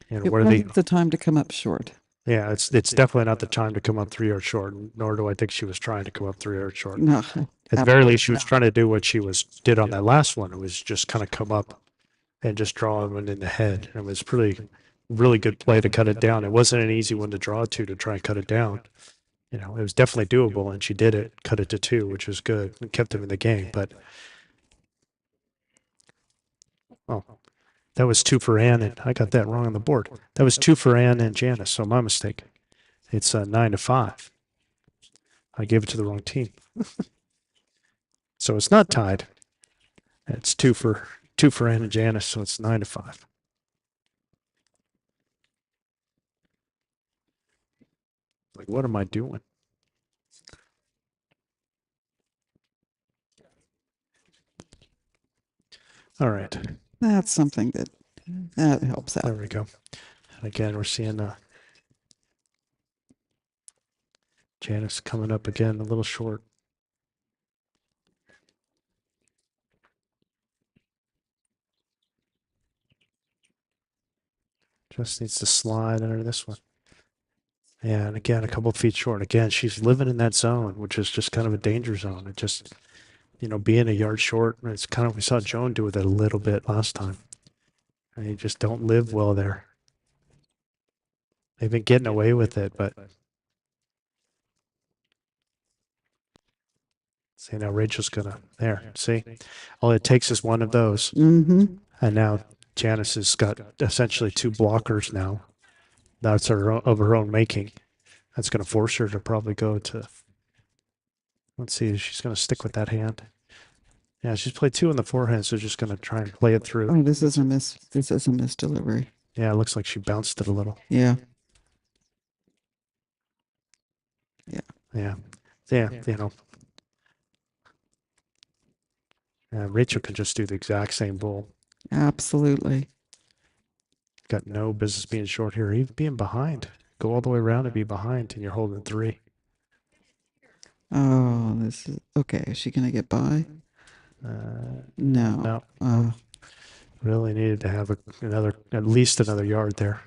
It where wasn't the time to come up short. yeah, it's definitely not the time to come up 3 yards short, nor do I think she was trying to come up 3 yards short. No. At the very least, she was trying to do what she did on that last one. It was just kind of come up and just draw one in the head. It was really good play to cut it down. It wasn't an easy one to draw to try and cut it down. It was definitely doable, and she did it, cut it to 2, which was good, and kept him in the game. But that was 2 for Ann, and I got that wrong on the board. That was 2 for Ann and Janice, so my mistake. It's 9-5. I gave it to the wrong team. So it's not tied. It's 2 for Ann and Janice, so it's 9-5. Like, what am I doing? All right. That's something that helps There out. we go. And again, we're seeing Janice coming up again, a little short. Just needs to slide under this one. And again, a couple of feet short. Again, she's living in that zone, which is just kind of a danger zone. It just, being a yard short, it's kind of, we saw Joan do it a little bit last time. And you just don't live well there. They've been getting away with it, but see, now Rachel's gonna, see, all it takes is one of those. Mm-hmm. And now Janice has got essentially 2 blockers now. That's of her own making. That's going to force her to probably go to. Let's see. She's going to stick with that hand. Yeah, she's played 2 in the forehand, so just going to try and play it through. Oh, this is a miss. This is a misdelivery. Yeah, it looks like she bounced it a little. Yeah. Yeah. Rachel can just do the exact same bull. Absolutely. Got no business being short here, even being behind. Go all the way around and be behind, and you're holding 3. Oh, this is okay. Is she gonna get by? No. No. Really needed to have at least another yard there.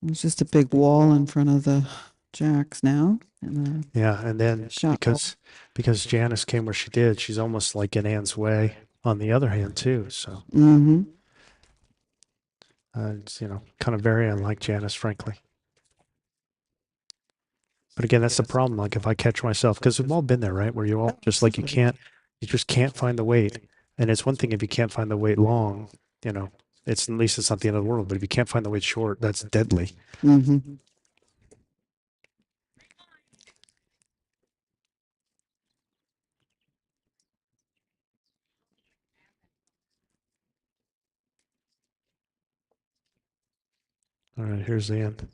It's just a big wall in front of the jacks now. And Yeah, and then Shot because Janice came where she did, she's almost like in Ann's way on the other hand too. So mm-hmm. it's kind of very unlike Janice, frankly. But again, that's the problem. Like if I catch myself, because we've all been there, right? Where you all just like you just can't find the weight, And it's one thing if you can't find the weight long, you know, it's at least it's not the end of the world. But if you can't find the weight short, that's deadly. Mm-hmm. All right, here's the end.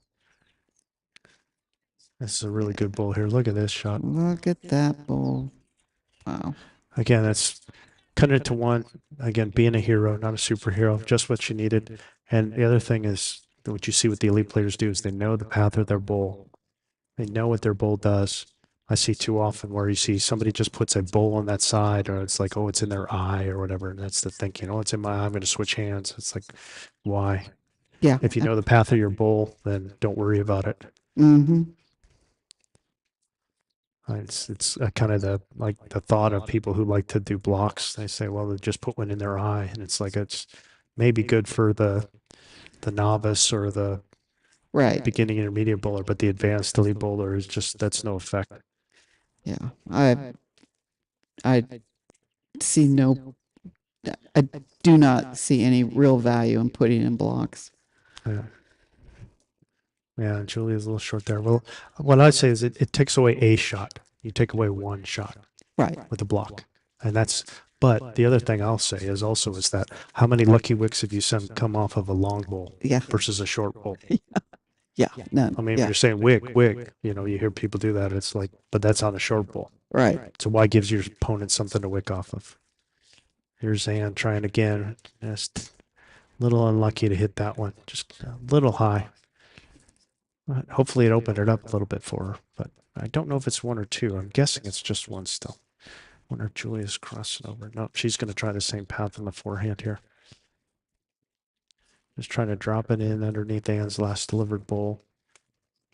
This is a really good bull here. Look at this shot. Look at that bull. Wow. Again, that's cutting it to one. Again, being a hero, not a superhero, just what you needed. And the other thing is what you see what the elite players do is they know the path of their bull. They know what their bull does. I see too often where you see somebody just puts a bull on that side, or it's like, oh, it's in their eye or whatever. And that's the thinking, oh, it's in my eye. I'm going to switch hands. It's like, why? Yeah. If you know the path of your bull, then don't worry about it. Mm-hmm. It's kind of the thought of people who like to do blocks. They say, well, they just put one in their eye, and it's like it's maybe good for the novice or the Right. beginning intermediate bowler, but the advanced elite bowler is just that's no effect. Yeah. I see no. I do not see any real value in putting in blocks. Yeah. Yeah, Julia's a little short there. Well, what I say is it takes away a shot. You take away one shot Right. with a block. And but the other thing I'll say is also is that how many lucky wicks have you seen come off of a long bowl Yeah. versus a short bowl? Yeah. None. I mean, if Yeah. you're saying wick, you know, you hear people do that. It's like, but that's on a short bowl. Right. So why gives your opponent something to wick off of? Here's Ann trying again. Just a little unlucky to hit that one. Just a little high. Hopefully it opened it up a little bit for her, but I don't know if it's one or two. I'm guessing it's just one still. Wonder if Julia's crossing over. Nope, she's going to try the same path in the forehand here. Just trying to drop it in underneath Ann's last delivered bowl.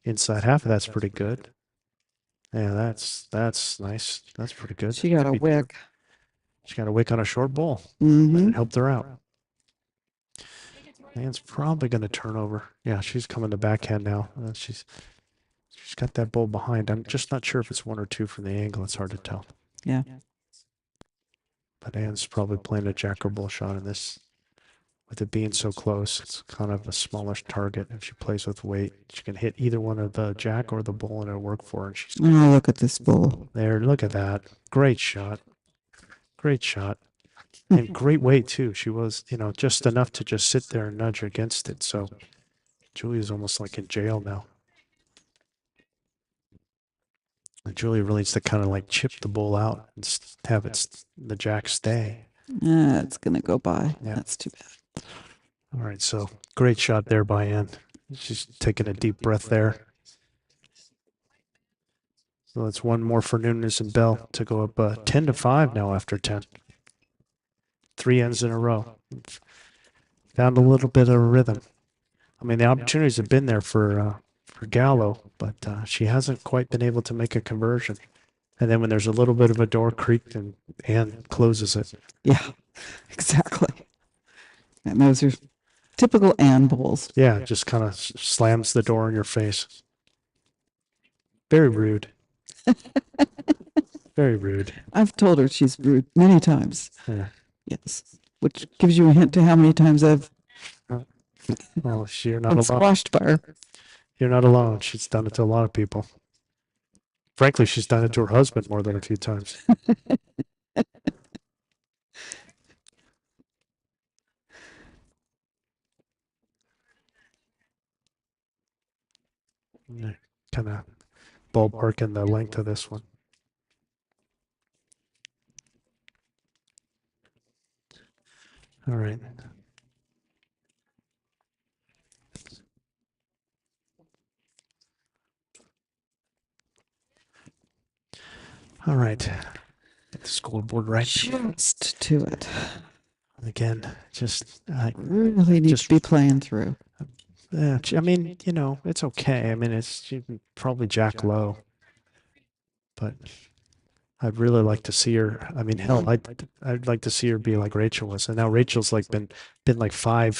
Inside half of that's pretty good. Yeah, that's nice. That's pretty good. She got Could a be two. wick. She got a wick on a short bowl. Mm-hmm. It helped her out. Ann's probably going to turn over. Yeah, she's coming to backhand now. She's got that bowl behind. I'm just not sure if it's one or two from the angle. It's hard to tell. Yeah. But Ann's probably playing a jack or bull shot in this. With it being so close, it's kind of a smallish target. If she plays with weight, she can hit either one of the jack or the bull and it'll work for her. And she's Oh, look at this bull. there. Look at that. Great shot. Great shot. And great weight too. She was, you know, just enough to just sit there and nudge against it. So Julia's almost like in jail now. And Julia really needs to kind of like chip the bull out and have the jack stay. It's gonna go by. Yeah. That's too bad. All right, so great shot there by Ann. She's taking a deep breath there. So that's one more for Nunes and Bell to go up 10-5 now after 10. 3 ends in a row. Found a little bit of a rhythm. I mean, the opportunities have been there for Gallo, but she hasn't quite been able to make a conversion. And then when there's a little bit of a door creaked and Ann closes it. Yeah. Exactly. And those are typical Ann bulls. Yeah, it just kind of slams the door in your face. Very rude. Very rude. I've told her she's rude many times. Yeah. Yes. Which gives you a hint to how many times I've Well, you're not been alone. squashed by her. You're not alone. She's done it to a lot of people. Frankly, she's done it to her husband more than a few times. Kind of ballparking the length of this one. All right. All right. Get the scoreboard right. Just to it. Again, just Really need just- to be playing through. yeah, I mean, you know, it's okay. I mean, it's probably jack low, but I'd really like to see her. I mean, hell, I'd like to see her be like Rachel was. And now Rachel's like been like 5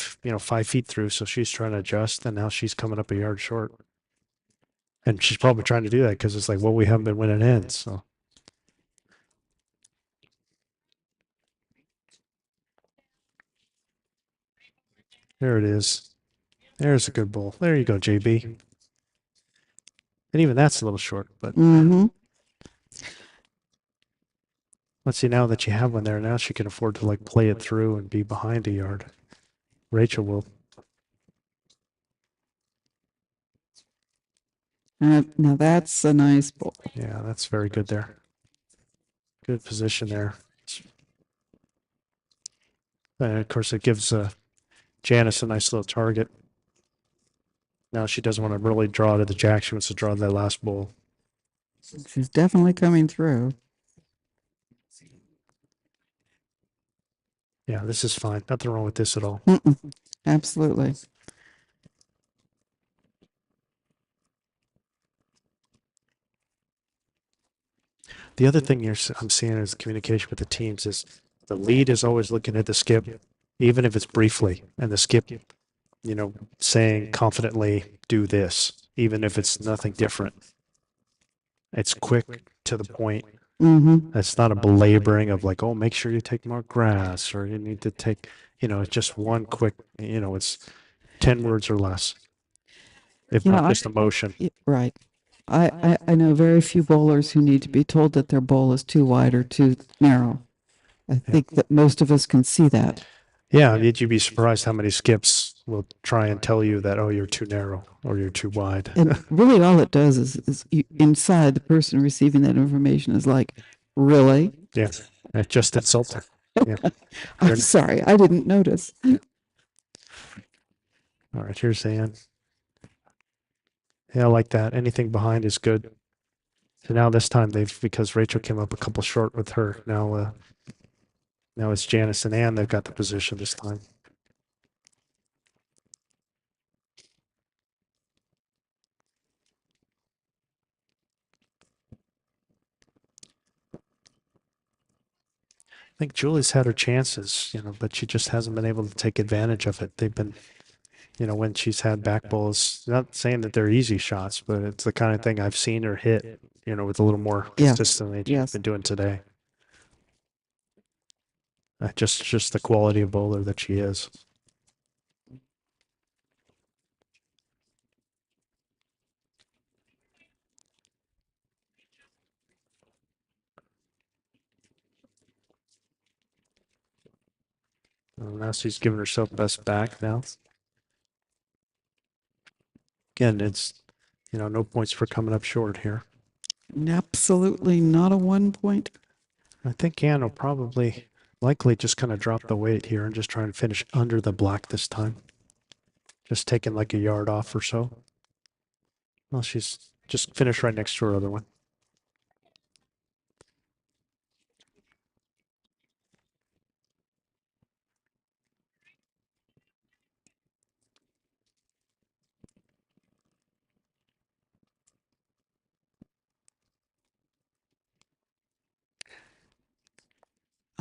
feet through, so she's trying to adjust, and now she's coming up a yard short. And she's probably trying to do that because it's like, well, we haven't been winning ends. So There it is. There's a good bowl. There you go, JB. And even that's a little short, but Mm-hmm. let's see, now that you have one there, now she can afford to like play it through and be behind a yard. Rachel will. Now that's a nice bowl. Yeah, that's very good there. Good position there. And of course, it gives Janice a nice little target. Now she doesn't want to really draw to the jack. She wants to draw that last bowl. She's definitely coming through. Yeah, this is fine. Nothing wrong with this at all. Mm-mm. Absolutely. The other thing I'm seeing is communication with the teams is the lead is always looking at the skip, even if it's briefly, and the skip, saying confidently, do this, even if it's nothing different. It's quick to the point. Mm-hmm. It's not a belaboring of like, oh, make sure you take more grass or you need to take, it's just one quick, it's 10 words or less, if not just emotion. Right. I know very few bowlers who need to be told that their bowl is too wide or too narrow. I think that most of us can see that. Yeah, you'd be surprised how many skips will try and tell you that, oh, you're too narrow or you're too wide. And really all it does is inside the person receiving that information is like, really? Yeah, it's just insulting. Yeah. I'm sorry, I didn't notice. All right, here's Ann. Yeah, I like that. Anything behind is good. So now this time because Rachel came up a couple short with her. Now it's Janice and Ann. They've got the position this time. I think Julie's had her chances, but she just hasn't been able to take advantage of it. They've been, when she's had back bowls, not saying that they're easy shots, but it's the kind of thing I've seen her hit, with a little more consistently than she's been doing today. Just the quality of bowler that she is. Now she's giving herself best back now. Again, it's, no points for coming up short here. Absolutely not a 1 point. I think Ann will probably likely just kind of drop the weight here and just try and finish under the black this time. Just taking like a yard off or so. Well, she's just finished right next to her other one.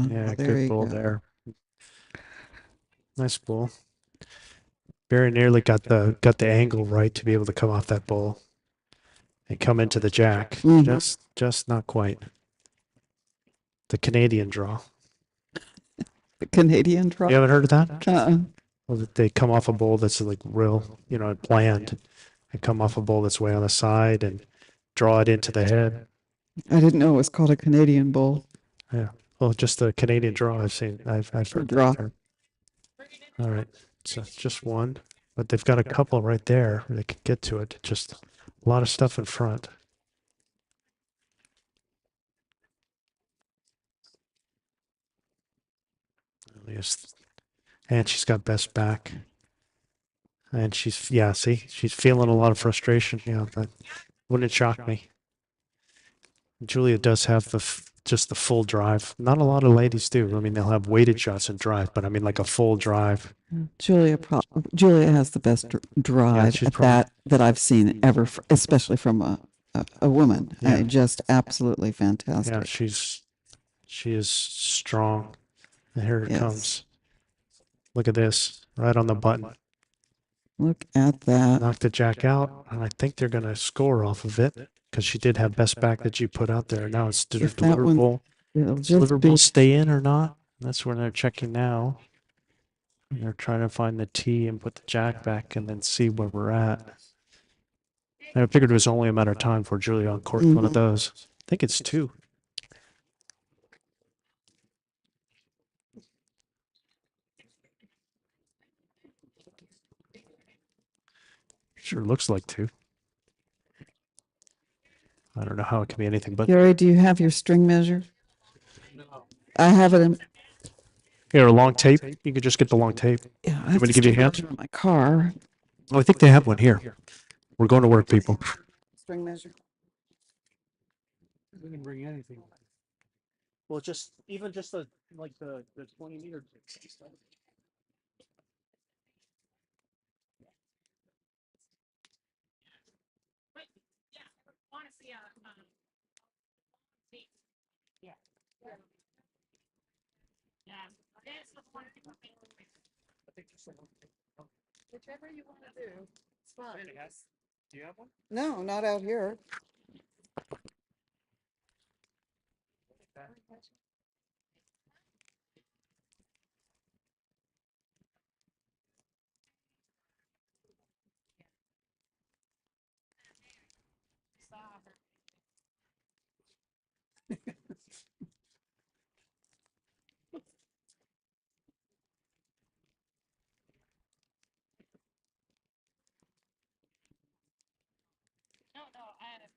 Yeah, good ball there. Nice ball. Very nearly got the angle right to be able to come off that ball and come into the jack. Just not quite. The Canadian draw. The Canadian draw. You haven't heard of that? Uh-uh. Well, they come off a bowl that's like real, planned, and come off a bowl that's way on the side and draw it into the head. I didn't know it was called a Canadian bowl. Yeah. Well, just the Canadian draw I've seen. I've heard Draw. that term. All right. So just one, but they've got a couple right there where they could get to it. Just a lot of stuff in front. And she's got best back. And she's feeling a lot of frustration. Yeah, that wouldn't shock me. Julia does have just the full drive. Not a lot of ladies do. I mean, they'll have weighted shots and drive, but I mean, like a full drive. Julia has the best drive at that I've seen ever, especially from a woman. Yeah. Just absolutely fantastic. Yeah, she is strong. And here it comes. Look at this, right on the button. Look at that. Knocked the jack out, and I think they're going to score off of it because she did have best back that you put out there. Now it's deliverable. It'll Deliverable stay in or not? That's where they're checking now. They're trying to find the T and put the jack back and then see where we're at. I figured it was only a matter of time for Julia uncorked one of those. I think it's 2. Sure looks like 2. I don't know how it can be anything but. Gary, do you have your string measure? No. I have it in. Here, a long tape. You could just get the long tape. Yeah, I You have want the me to give you a string hand? measure in my car. Oh, I think they have one here. We're going to work, people. String measure. We can bring anything. Well, even just the 20-meter. But, yeah, want to see a, see. Yeah. Yeah. That's the one thing I think. Whichever you want to do. It's fine. Do you have one? No, not out here. No, I don't know.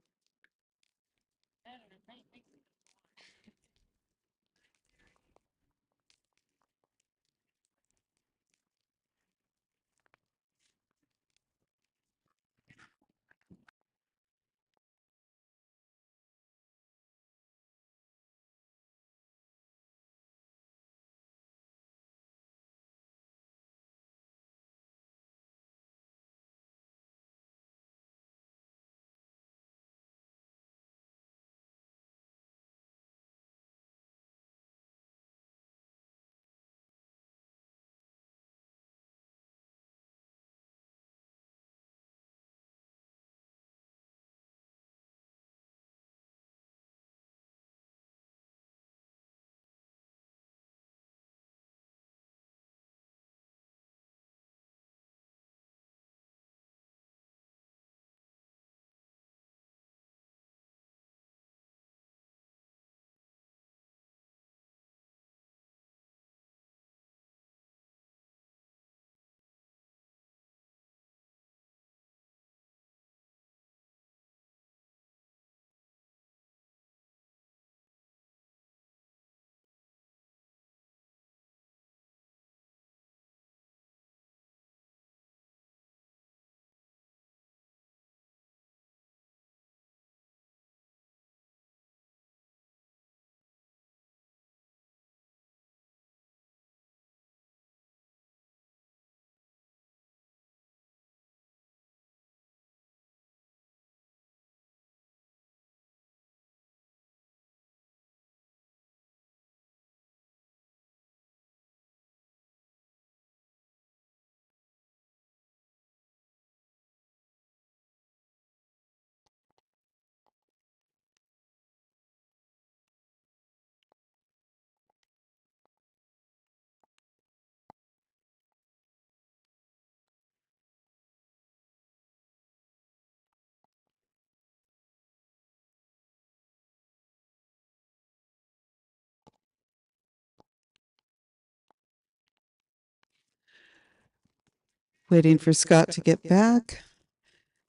Waiting for Scott to get back.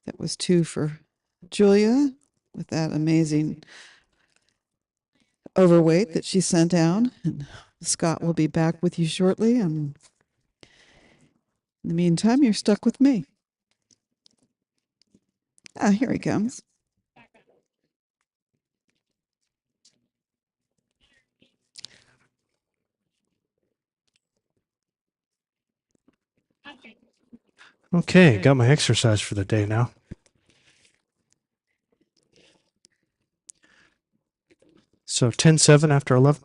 That was 2 for Julia with that amazing overweight that she sent down. And Scott will be back with you shortly. And in the meantime, you're stuck with me. Ah, here he comes. Okay. Okay, got my exercise for the day now. So 10-7 after 11.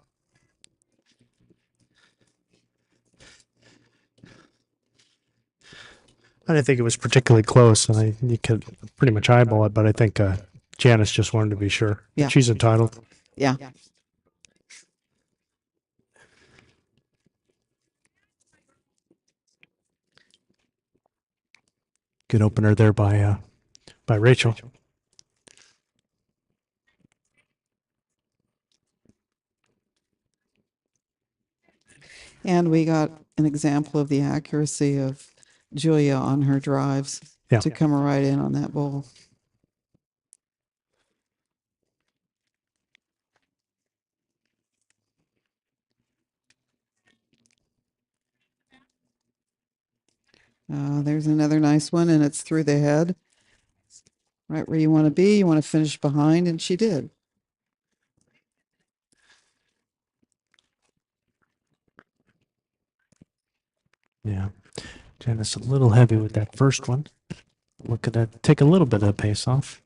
I didn't think it was particularly close, and you could pretty much eyeball it, but I think Janice just wanted to be sure. Yeah. She's entitled. Yeah. Good opener there by Rachel. And we got an example of the accuracy of Julia on her drives Yeah. to come right in on that bowl. There's another nice one, and it's through the head. Right where you want to be. You want to finish behind, and she did. Yeah. Janice a little heavy with that first one. Look at that. Take a little bit of the pace off.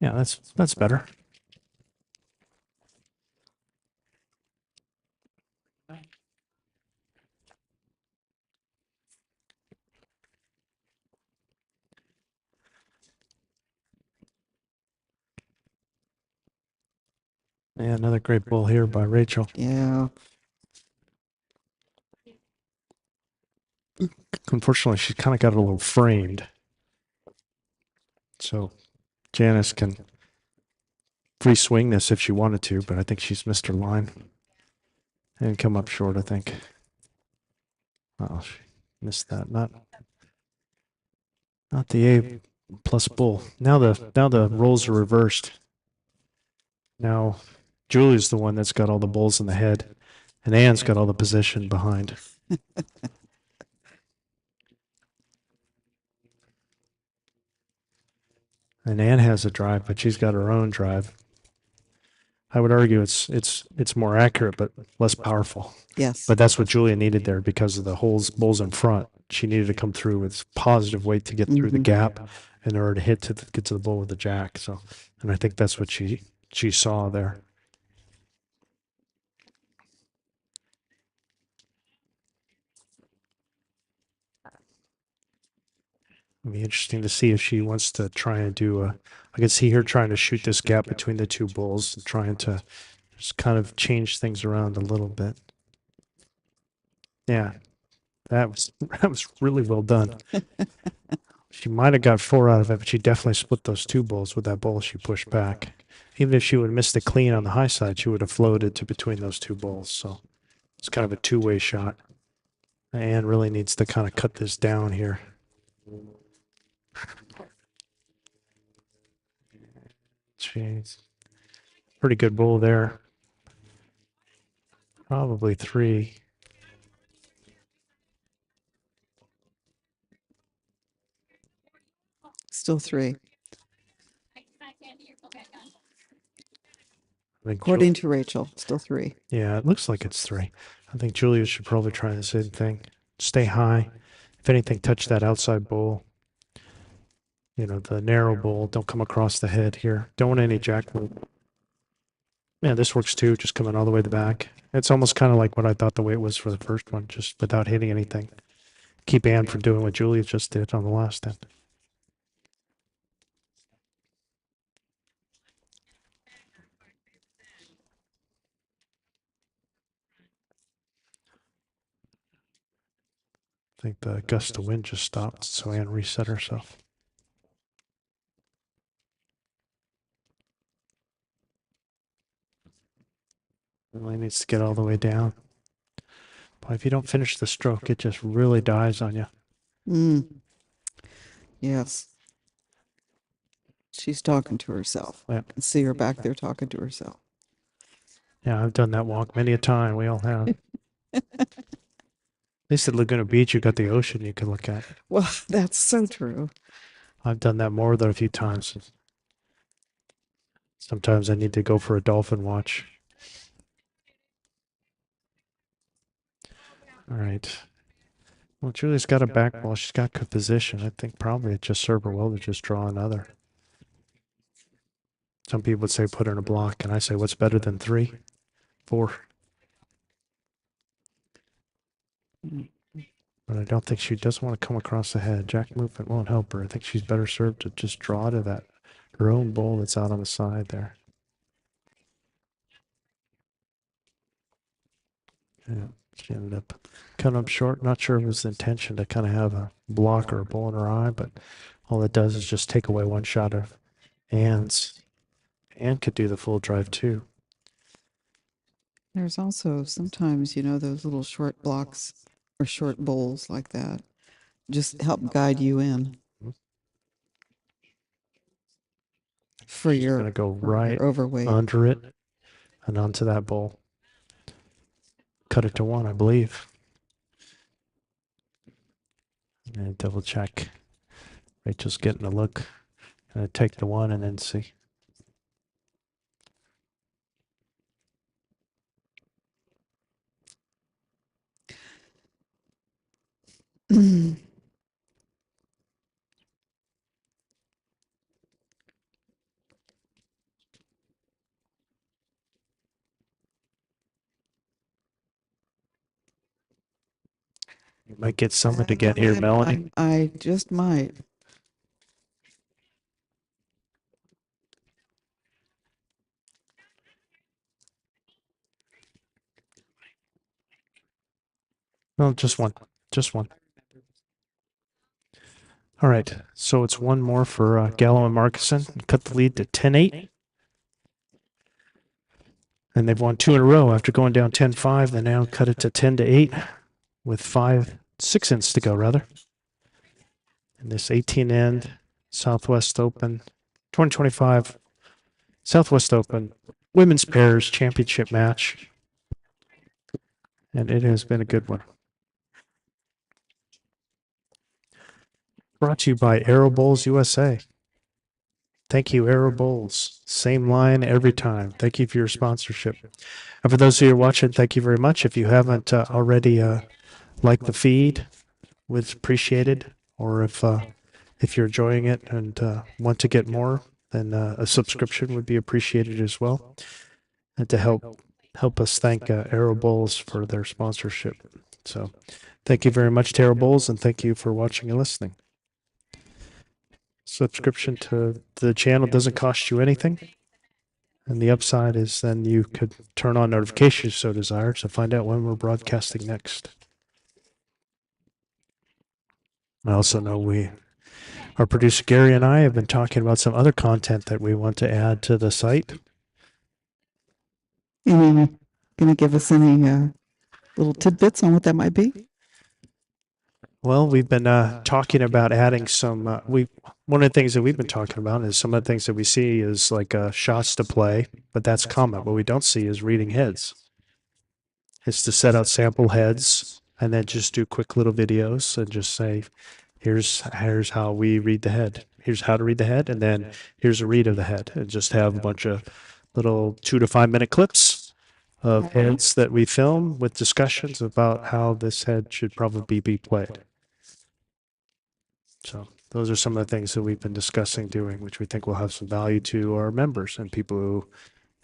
Yeah, that's better. Yeah, another great ball here by Rachel. Yeah. Unfortunately, she's kind of got it a little framed. So Janice can free swing this if she wanted to, but I think she's missed her line and come up short, I think. Oh, she missed that. Not the A plus bull. Now the roles are reversed. Now Julie's the one that's got all the bulls in the head, and Anne's got all the position behind. And Anne has a drive, but she's got her own drive. I would argue it's more accurate, but less powerful. Yes. But that's what Julia needed there because of the bulls in front. She needed to come through with positive weight to get through the gap in order to get to the bull with the jack. So, and I think that's what she saw there. It'll be interesting to see if she wants to try and do I can see her trying to shoot this gap between the two bulls and trying to just kind of change things around a little bit. Yeah, that was really well done. She might have got 4 out of it, but she definitely split those two bulls with that bull she pushed back. Even if she would have missed the clean on the high side, she would have floated to between those two bulls. So it's kind of a two-way shot. Anne really needs to kind of cut this down here. Jeez. Pretty good bull there. Probably 3. Still 3. I think According to Rachel, still 3. yeah, it looks like it's 3. I think Julia should probably try the same thing. Stay high. If anything, touch that outside bowl. You know, the narrow bowl. Don't come across the head here. Don't want any jack move. Yeah, this works too, just coming all the way to the back. It's almost kind of like what I thought the weight was for the first one, just without hitting anything. Keep Anne from doing what Julia just did on the last end. I think the gust of wind just stopped, so Anne reset herself. Really needs to get all the way down. But if you don't finish the stroke, it just really dies on you. Yes. She's talking to herself. Yeah. I can see her back there talking to herself. Yeah, I've done that walk many a time. We all have. At least at Laguna Beach, you got the ocean you can look at. Well, that's so true. I've done that more than a few times. Sometimes I need to go for a dolphin watch. All right. Well, Julia's got a back ball. She's got good position. I think probably it just served her well to just draw another. Some people would say put her in a block, and I say what's better than 3, 4. But I don't think she does want to come across the head. Jack movement won't help her. I think she's better served to just draw to that her own bull that's out on the side there. Yeah, she ended up Coming up short. Not sure if it was the intention to kind of have a block or a bull in her eye, but all it does is just take away one shot of Anne's. Anne could do the full drive too. There's also sometimes, those little short blocks or short bowls like that just help guide you in for She's your, going to go for your right overweight. under it and onto that bowl. Cut it to 1, I believe. And double check. Rachel's getting a look. Gonna take the 1 and then see. You might get someone to get here, Melanie. I just might. No, just one. Just one. All right. So it's one more for Gallo and Markison. Cut the lead to 10-8. And they've won 2 in a row after going down 10-5. They now cut it to 10-8 with 6 ends to go, rather. In this 18 end Southwest Open 2025 Southwest Open Women's Pairs Championship match. And it has been a good one. Brought to you by Arrow Bowls USA. Thank you, Arrow Bowls. Same line every time. Thank you for your sponsorship. And for those of you who are watching, thank you very much. If you haven't already liked the feed, was appreciated. Or if you're enjoying it and want to get more, then a subscription would be appreciated as well. And to help us thank Arrow Bowls for their sponsorship. So thank you very much to Arrow Bowls, and thank you for watching and listening. Subscription to the channel doesn't cost you anything. And the upside is then you could turn on notifications so desire to find out when we're broadcasting next. I also know our producer Gary and I have been talking about some other content that we want to add to the site. Any, gonna give us any little tidbits on what that might be? Well, we've been talking about adding some. One of the things that we've been talking about is some of the things that we see is like shots to play, but that's common. What we don't see is reading heads. It's to set out sample heads and then just do quick little videos and just say, here's how we read the head. Here's how to read the head, and then here's a read of the head, and just have a bunch of little 2 to 5 minute clips of heads that we film with discussions about how this head should probably be played. So those are some of the things that we've been discussing doing, which we think will have some value to our members and people who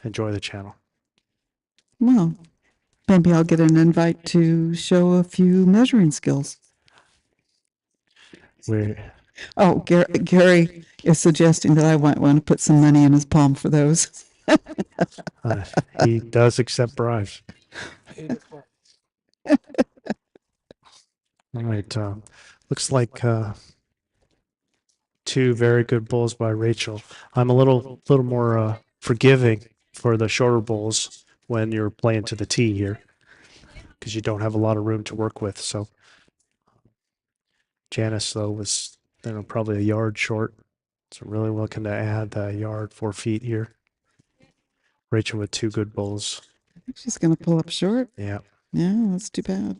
enjoy the channel. Well, maybe I'll get an invite to show a few measuring skills. Oh, Gary is suggesting that I might want to put some money in his palm for those. He does accept bribes. All right. Looks like 2 very good bowls by Rachel. I'm a little more forgiving for the shorter bowls when you're playing to the tee here, because you don't have a lot of room to work with. So Janice, though, was probably a yard short. So really looking to add a yard, 4 feet here. Rachel with 2 good bowls. I think she's going to pull up short. Yeah. Yeah, that's too bad.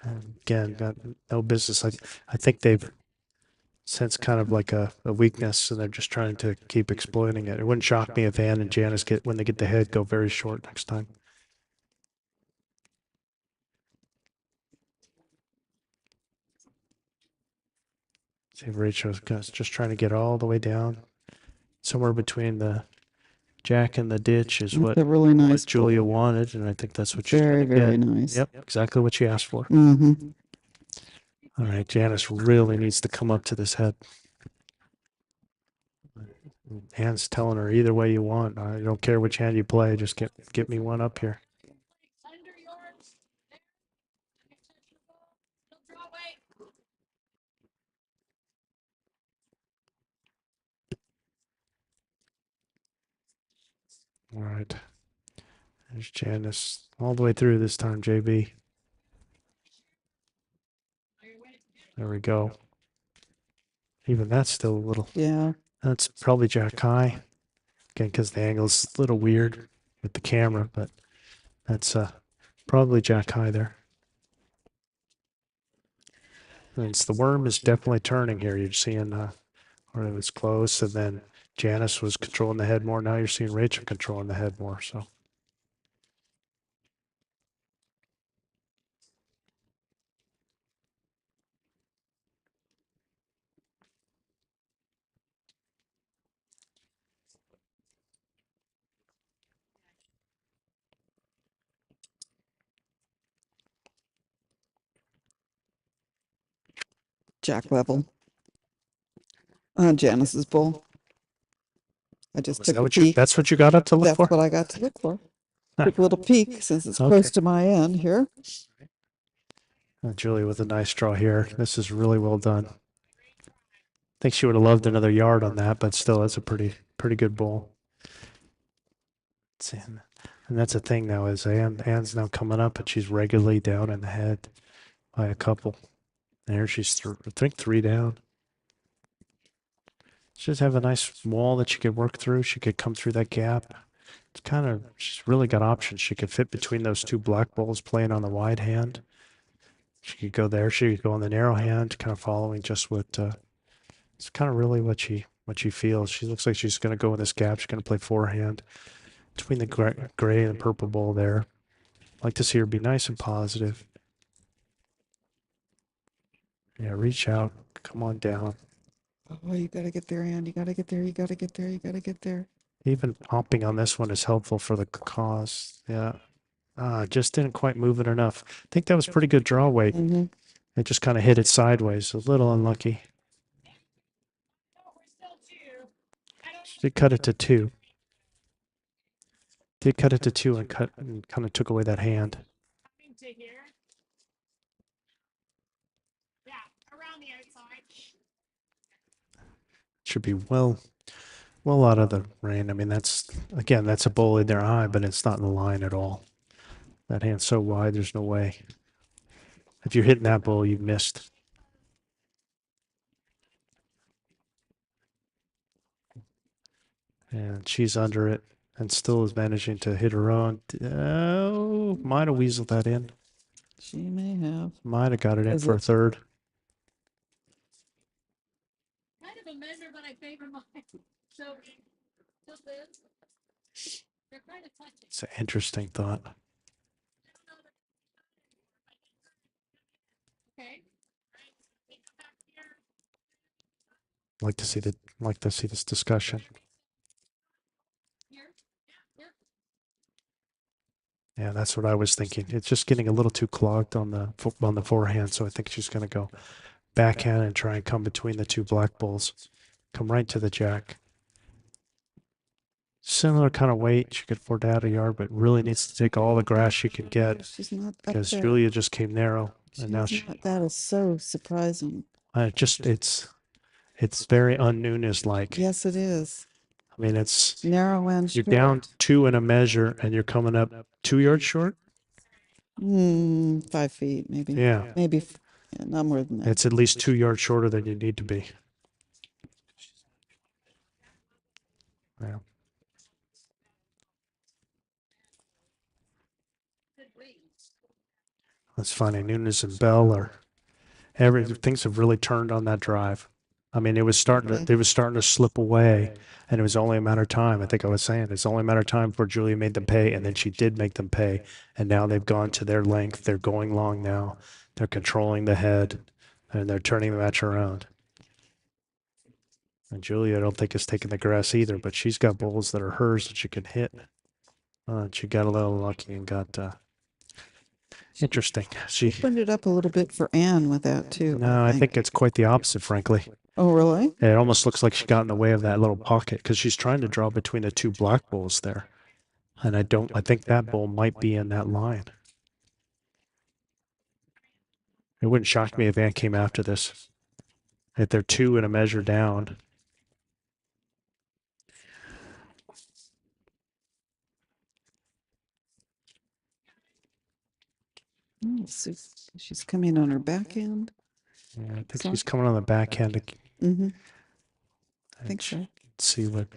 And again, got no business. I think they've sensed kind of like a weakness, and they're just trying to keep exploiting it. It wouldn't shock me if Ann and Janice when they get the head, go very short next time. See, Rachel's just trying to get all the way down. Somewhere between the jack and the ditch is That's what a really nice Julia bowl. wanted, and I think that's what she's Very, trying to very get. nice. Yep, exactly what she asked for. Mm-hmm. All right, Janice really needs to come up to this head. Ann's telling her either way you want. I don't care which hand you play. Just get me one up here. All right. There's Janice all the way through this time, JB. There we go. Even that's still a little. Yeah. That's probably Jack High. Again, because the angle's a little weird with the camera, but that's probably Jack High there. And it's the worm is definitely turning here. You're seeing where it was close, and then Janice was controlling the head more. Now you're seeing Rachel controlling the head more. So Jack level. Janice's bull. I just was took that a what you? peek. That's what you got up to look That's for. what I got to look for. Took a little peek since it's Okay. close to my end here. Julie with a nice draw here. This is really well done. I think she would have loved another yard on that, but still, that's a pretty good bull. And that's the thing now is Anne's now coming up, and she's regularly down in the head by a couple. There she's, I think, 3 down. She just have a nice wall that she could work through. She could come through that gap. It's kind of, she's really got options. She could fit between those 2 black bulls playing on the wide hand. She could go there. She could go on the narrow hand, kind of following just what, it's kind of really what she feels. She looks like she's going to go in this gap. She's going to play forehand between the gray and the purple bull there. I'd like to see her be nice and positive. Yeah, reach out. Come on down. Oh, you got to get there, Ann. You got to get there. You got to get there. You got to get there. Even popping on this one is helpful for the cause. Yeah. Just didn't quite move it enough. I think that was pretty good draw weight. Mm-hmm. It just kind of hit it sideways. A little unlucky. She did cut it to 2. Did cut it to 2 and kind of took away that hand. Should be well out of the rain. I mean, that's a bull in their eye, but it's not in the line at all. That hand's so wide, there's no way. If you're hitting that bull, you've missed. And she's under it and still is managing to hit her own. Oh, might have weaseled that in. She may have. Might have got it in Is for a it- third. Kind of a measure, but I favor mine. So, just this. They're kind of touching. It's an interesting thought. Okay. Like to see this discussion. Here. Here. Yeah, that's what I was thinking. It's just getting a little too clogged on the forehand, so I think she's going to go backhand and try and come between the 2 black bulls. Come right to the jack. Similar kind of weight. She could afford to add a yard, but really needs to take all the grass she can get She's not up because there. Julia just came narrow, and now She's not- that is so surprising. it's very un-Nunes like. Yes, it is. I mean, it's Narrow and you're short. down 2 in a measure, and you're coming up 2 yards short. 5 feet, maybe. Yeah, Maybe. Yeah, not more than that. it's at least 2 yards shorter than you need to be. Yeah. That's funny. Nunes and Bell things have really turned on that drive. I mean, it was starting to slip away, and it was only a matter of time. I think I was saying it's only a matter of time before Julia made them pay, and then she did make them pay, and now they've gone to their length. They're going long now. They're controlling the head, and they're turning the match around. And Julia, I don't think is taking the grass either, but she's got bulls that are hers that she can hit. She got a little lucky and got interesting. She Opened it up a little bit for Anne with that too. no, I think it's quite the opposite, frankly. Oh, really? It almost looks like she got in the way of that little pocket because she's trying to draw between the 2 black bulls there. And I think that bull might be in that line. It wouldn't shock me if Ann came after this. If they're 2 and a measure down. Let's see. She's coming on her backhand. Yeah, I think Sorry? she's coming on the backhand. Mm-hmm. I And think so. see what.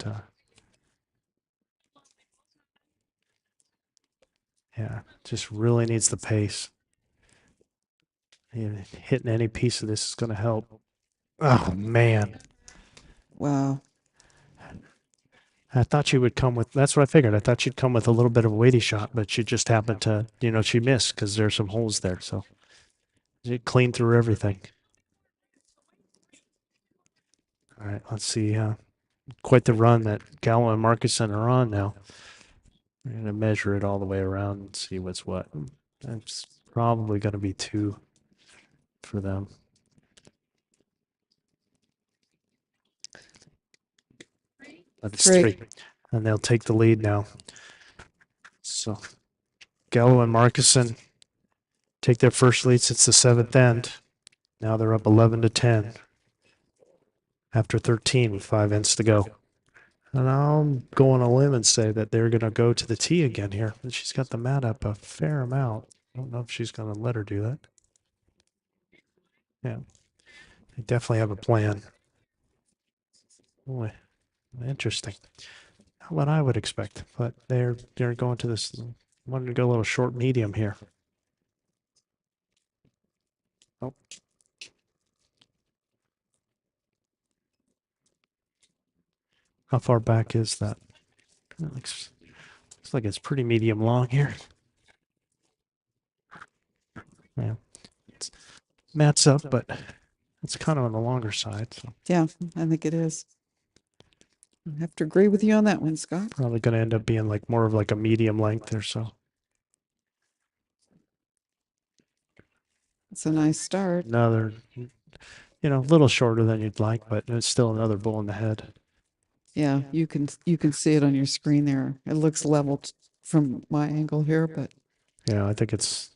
Yeah, just really needs the pace. Yeah, hitting any piece of this is going to help. Oh man, Wow. I thought she would come with. That's what I figured. I thought she'd come with a little bit of a weighty shot, but she just happened to, she missed because there's some holes there. So she cleaned through everything. All right, let's see. Quite the run that Gallo and Marcuson are on now. We're going to measure it all the way around and see what's what. That's probably going to be 2 for them. But it's 3. And they'll take the lead now. So Gallo and Marcuson take their first lead since the 7th end. Now they're up 11-10 after 13 with 5 ends to go. And I'm going on a limb and say that they're going to go to the tee again here. She's got the mat up a fair amount. I don't know if she's going to let her do that. Yeah, they definitely have a plan. Boy, interesting. Not what I would expect, but they're going to this. Wanted to go a little short medium here. Oh. How far back is that? Looks like it's pretty medium long here. Yeah. It's, mat's up, but it's kind of on the longer side. So Yeah, I think it is. I have to agree with you on that one, Scott. probably going to end up being like more of like a medium length or so. It's a nice start. Another, a little shorter than you'd like, but it's still another bull in the head. Yeah, you can see it on your screen there. It looks leveled from my angle here, but Yeah, I think it's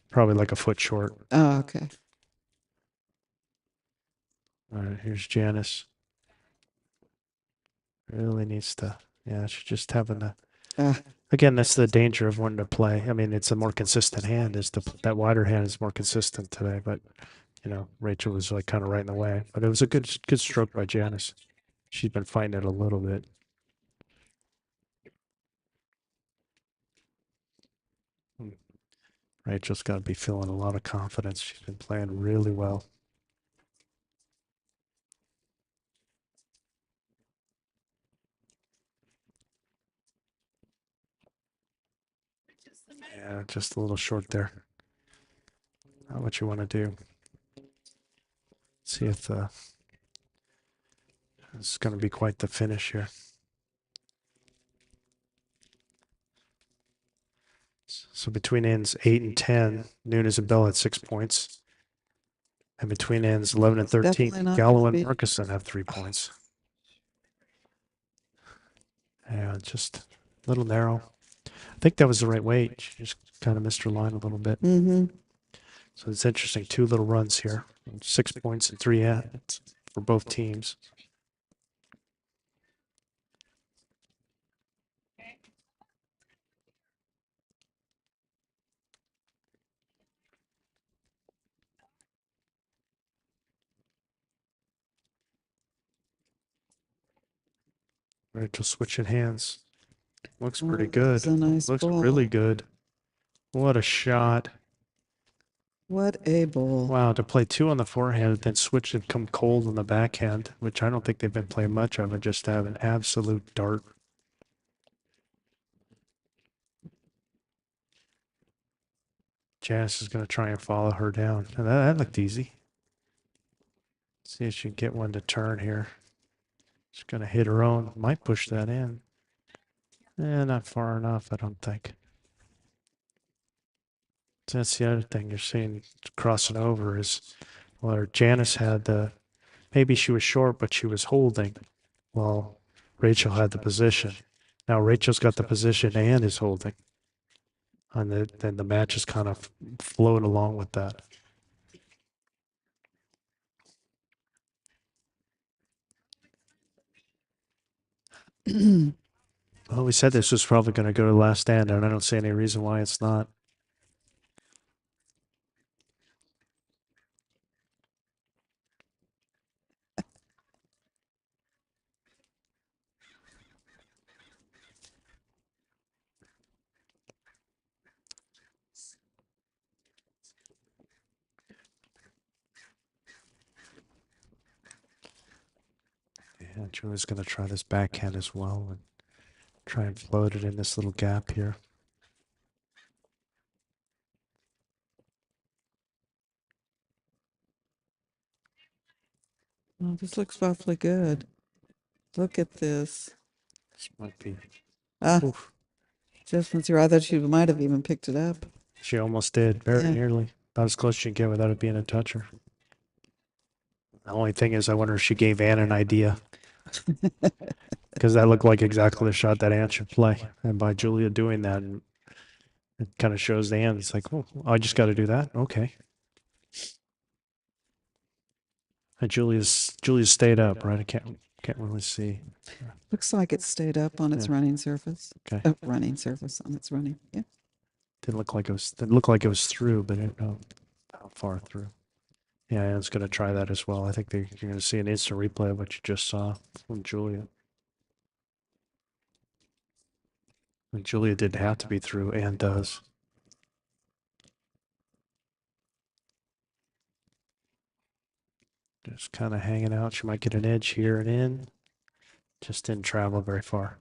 probably like a foot short. oh, okay. All right, here's Janice. Really needs to, yeah, she's just having to. Again, that's the danger of wanting to play. I mean, it's a more consistent hand. That wider hand is more consistent today, but Rachel was like kind of right in the way. But it was a good stroke by Janice. She's been fighting it a little bit. Rachel's got to be feeling a lot of confidence. She's been playing really well. Yeah, just a little short there. Not what you want to do. See if it's going to be quite the finish here. So between ends 8 and 10, Nunes and Bell had 6 points. And between ends 11 and 13, Gallo and Marcuson have 3 points. Yeah, just a little narrow. I think that was the right weight. She just kind of missed her line a little bit. Mm-hmm. So it's interesting. 2 little runs here. 6 points and 3 ends for both teams. Rachel switching hands. Looks pretty good. It's a nice Looks ball. really good. What a shot. What a ball. Wow, to play 2 on the forehand, then switch and come cold on the backhand, which I don't think they've been playing much of, and just have an absolute dart. Janice is going to try and follow her down. And that looked easy. See if she can get one to turn here. She's going to hit her own. Might push that in. Not far enough, I don't think. So that's the other thing you're seeing crossing over is where Janice had the, maybe she was short, but she was holding. Well, Rachel had the position. Now Rachel's got the position and is holding. And then the match is kind of flowing along with that. Well, we said this was probably going to go to the last stand, and I don't see any reason why it's not. And Julia's going to try this backhand as well and try and float it in this little gap here. Oh, this looks awfully good. Look at this. This might be. Ah, Oof. just went through. I thought she might have even picked it up. She almost did, very Yeah. nearly. About as close as you can get without it being a toucher. The only thing is, I wonder if she gave Ann an idea. Because that looked like exactly the shot that Ann should play. And by Julia doing that, it kind of shows Ann, it's like, oh, I just got to do that? Okay. And Julia's stayed up, right? I can't really see. Looks like it stayed up on its Yeah. running surface. Okay. Running surface on its running. Yeah. Didn't look like it was through, but I didn't know how far through. Yeah, Ann's going to try that as well. I think you're going to see an instant replay of what you just saw from Julia. And Julia didn't have to be through, Ann does. Just kind of hanging out. She might get an edge here and in. Just didn't travel very far.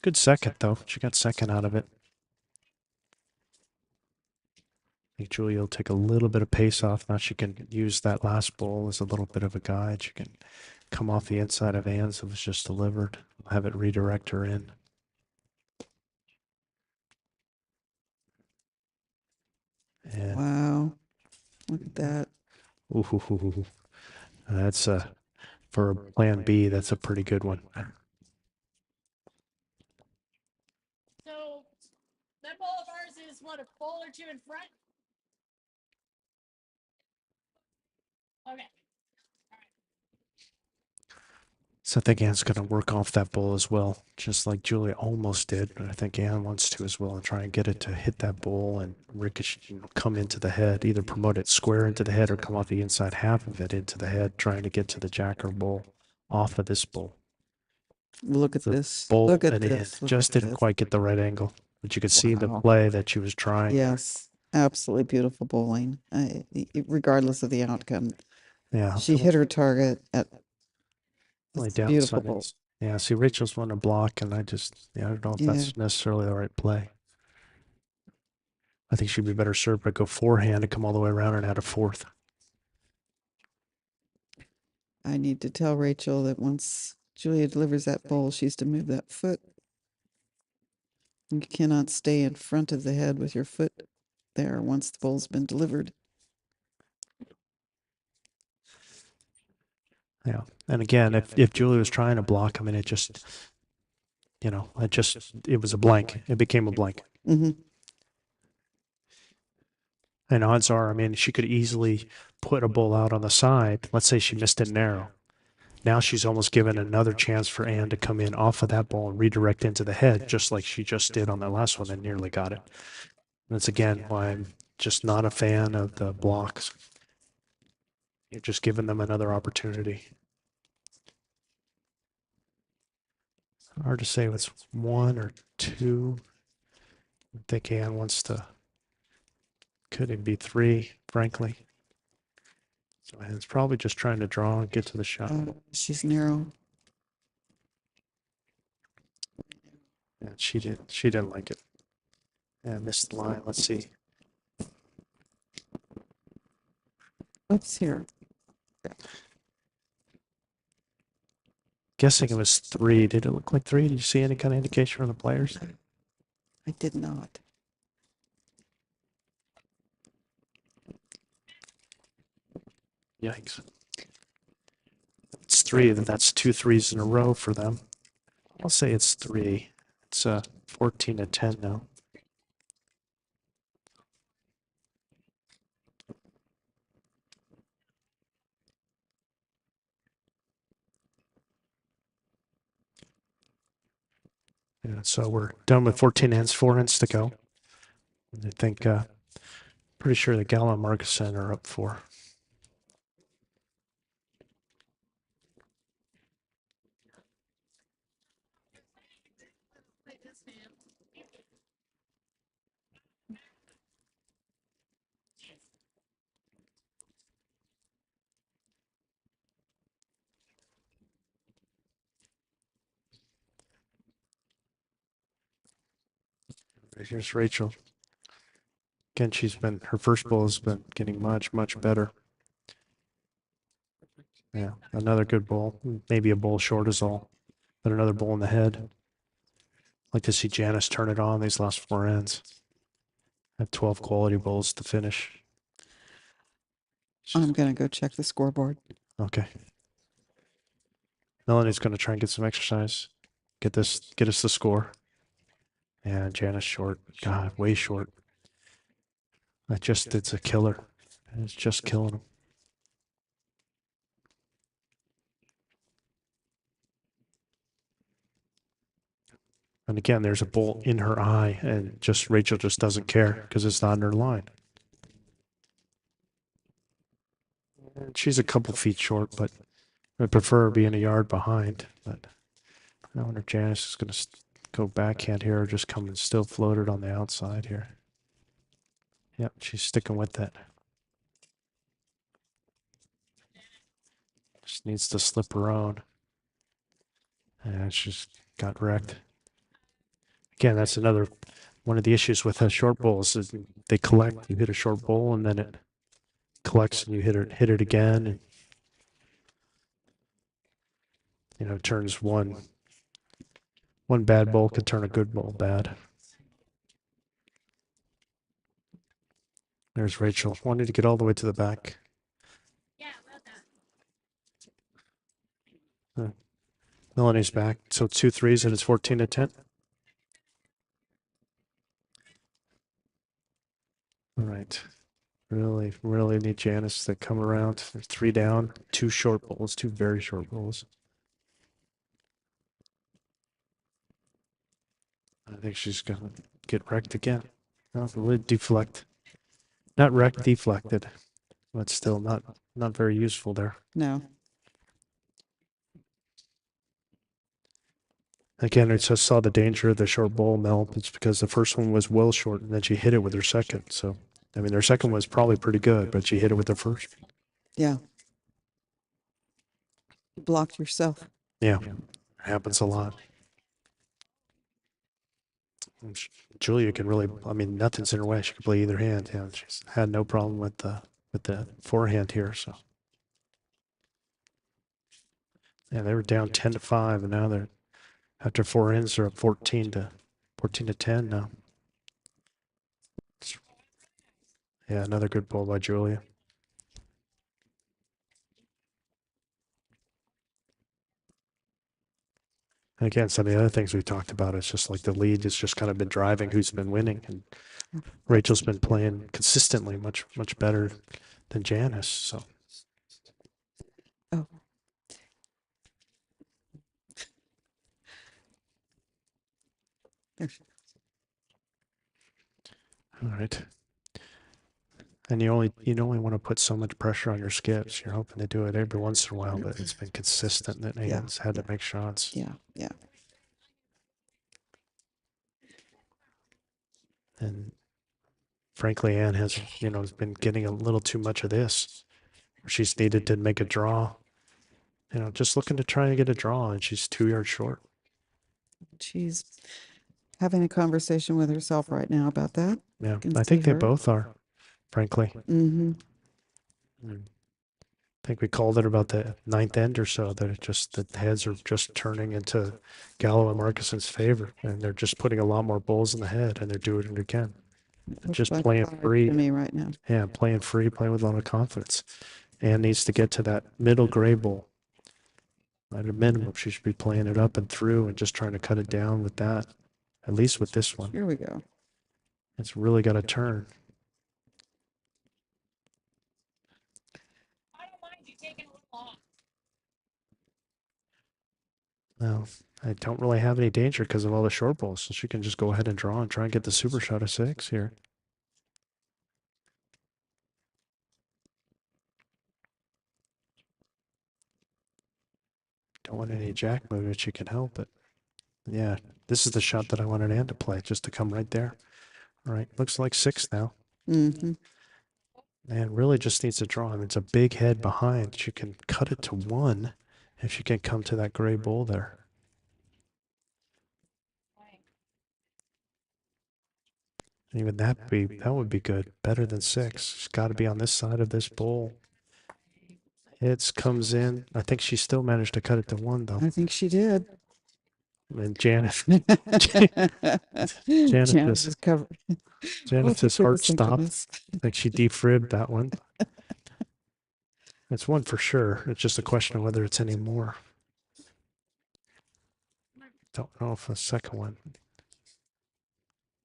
Good second, though. She got second out of it. I think Julia will take a little bit of pace off. Now she can use that last bowl as a little bit of a guide. She can come off the inside of Ann's that was just delivered. Have it redirect her in. And Wow. Look at that. ooh, that's for plan B, that's a pretty good one. So that ball of ours is what, a bowl or two in front? Okay. So I think Ann's going to work off that bowl as well, just like Julia almost did. But I think Ann wants to as well and try and get it to hit that bowl and ricochet, come into the head, either promote it square into the head or come off the inside half of it into the head, trying to get to the jack or bowl off of this bowl. Look at The this. bowl Look at and in. this. Look Just at didn't this. quite get the right angle, but you could see the Wow. play that she was trying. Yes. Absolutely beautiful bowling. Regardless of the outcome, Yeah. she hit her target at Only it's a beautiful downside bowl. is, yeah, see, Rachel's won a block, and I don't know if Yeah. that's necessarily the right play. I think she'd be better served by go forehand and come all the way around and add a fourth. I need to tell Rachel that once Julia delivers that bowl, she's to move that foot. You cannot stay in front of the head with your foot there once the bowl's been delivered. Yeah. And again, if Julia was trying to block, I mean, it just, it was a blank. It became a blank. Mm-hmm. And odds are, I mean, she could easily put a bowl out on the side. Let's say she missed it narrow. Now she's almost given another chance for Ann to come in off of that ball and redirect into the head, just like she just did on that last one and nearly got it. That's again why I'm just not a fan of the blocks. You're just giving them another opportunity. Hard to say if it's one or two. I think Ann wants to. Could it be three, frankly? So Ann's probably just trying to draw and get to the shot. She's narrow. Yeah, she didn't like it. Yeah, missed the line. Let's see. Let's hear. Guessing it was three. Did it look like three? Did you see any kind of indication from the players? I did not. Yikes. It's three, then that's 2 threes in a row for them. I'll say it's three. It's 14-10 now. Yeah, so we're done with 14 ends, 4 ends to go. And I think, pretty sure the Gallo and Markusen are up for. Here's Rachel. Again, her first bowl has been getting much, much better. Yeah, another good bowl. Maybe a bowl short is all, but another bowl in the head. Like to see Janice turn it on these last 4 ends. Have 12 quality bowls to finish. I'm going to go check the scoreboard. Okay. Melanie's going to try and get some exercise. Get us the score. And Janice short. God, way short. It's a killer. It's just killing him. And again, there's a bolt in her eye, and Rachel just doesn't care because it's not in her line. And she's a couple feet short, but I prefer being a yard behind. But I wonder if Janice is going to go backhand here or just come and still float it on the outside here. Yep, she's sticking with that. Just needs to slip her own. And she's got wrecked. Again, that's another one of the issues with short bowls is they collect. You hit a short bowl and then it collects and you hit it again, and turns one bad bowl could turn a good bowl bad. There's Rachel. Wanted to get all the way to the back. Yeah, well done. Melanie's back. So 2 3s and it's 14-10. All right. Really, really need Janice to come around. There's 3 down, 2 short bowls, 2 very short bowls. I think she's going to get wrecked again. No, the lid deflect. Not wrecked, deflected. But still not very useful there. No. Again, I just saw the danger of the short bowl, Mel. It's because the first one was well short, and then she hit it with her second. So, I mean, their second was probably pretty good, but she hit it with her first. Yeah. You blocked yourself. Yeah, happens a lot. Julia can really, I mean, nothing's in her way. She can play either hand. Yeah, she's had no problem with the forehand here. So, yeah, they were down 10-5, and now they're after 4 ends, they're up 14-10 now. Yeah, another good ball by Julia. And again, some of the other things we've talked about, it's just like the lead has just kind of been driving who's been winning. And Rachel's been playing consistently much, much better than Janice. So. Oh. There she goes. All right. And you only want to put so much pressure on your skips. You're hoping to do it every once in a while, but it's been consistent that Anne's had to make shots. Yeah, yeah. And frankly, Anne has, been getting a little too much of this. She's needed to make a draw. Just looking to try and get a draw, and she's 2 yards short. She's having a conversation with herself right now about that. Yeah, Can I see think they her. both are, frankly. Mm-hmm. I think we called it about the 9th end or so that the heads are just turning into Gallo and Marcuson's favor, and they're just putting a lot more bowls in the head, and they're doing it again. Just playing free. To me right now. Yeah, playing free, playing with a lot of confidence. Anne needs to get to that middle gray bowl. At a minimum, she should be playing it up and through and just trying to cut it down with that, at least with this one. Here we go. It's really got to turn. I don't mind you taking a little off. Well, I don't really have any danger because of all the short balls, so she can just go ahead and draw and try and get the super shot of 6 here. Don't want any jack movement. She can help it. Yeah, this is the shot that I wanted Anne to play, just to come right there. All right, looks like 6 now. Mm-hmm. And really just needs to draw. I mean, it's a big head behind. She can cut it to 1 if she can come to that gray bowl there. Even that would be good. Better than 6. She's got to be on this side of this bowl. It comes in. I think she still managed to cut it to 1 though. I think she did. And Janice Janice just is covered. Oh, Janice's for heart goodness, thank stopped. goodness. I think she defribbed that one. It's 1 for sure. It's just a question of whether it's any more. Don't know if a second one.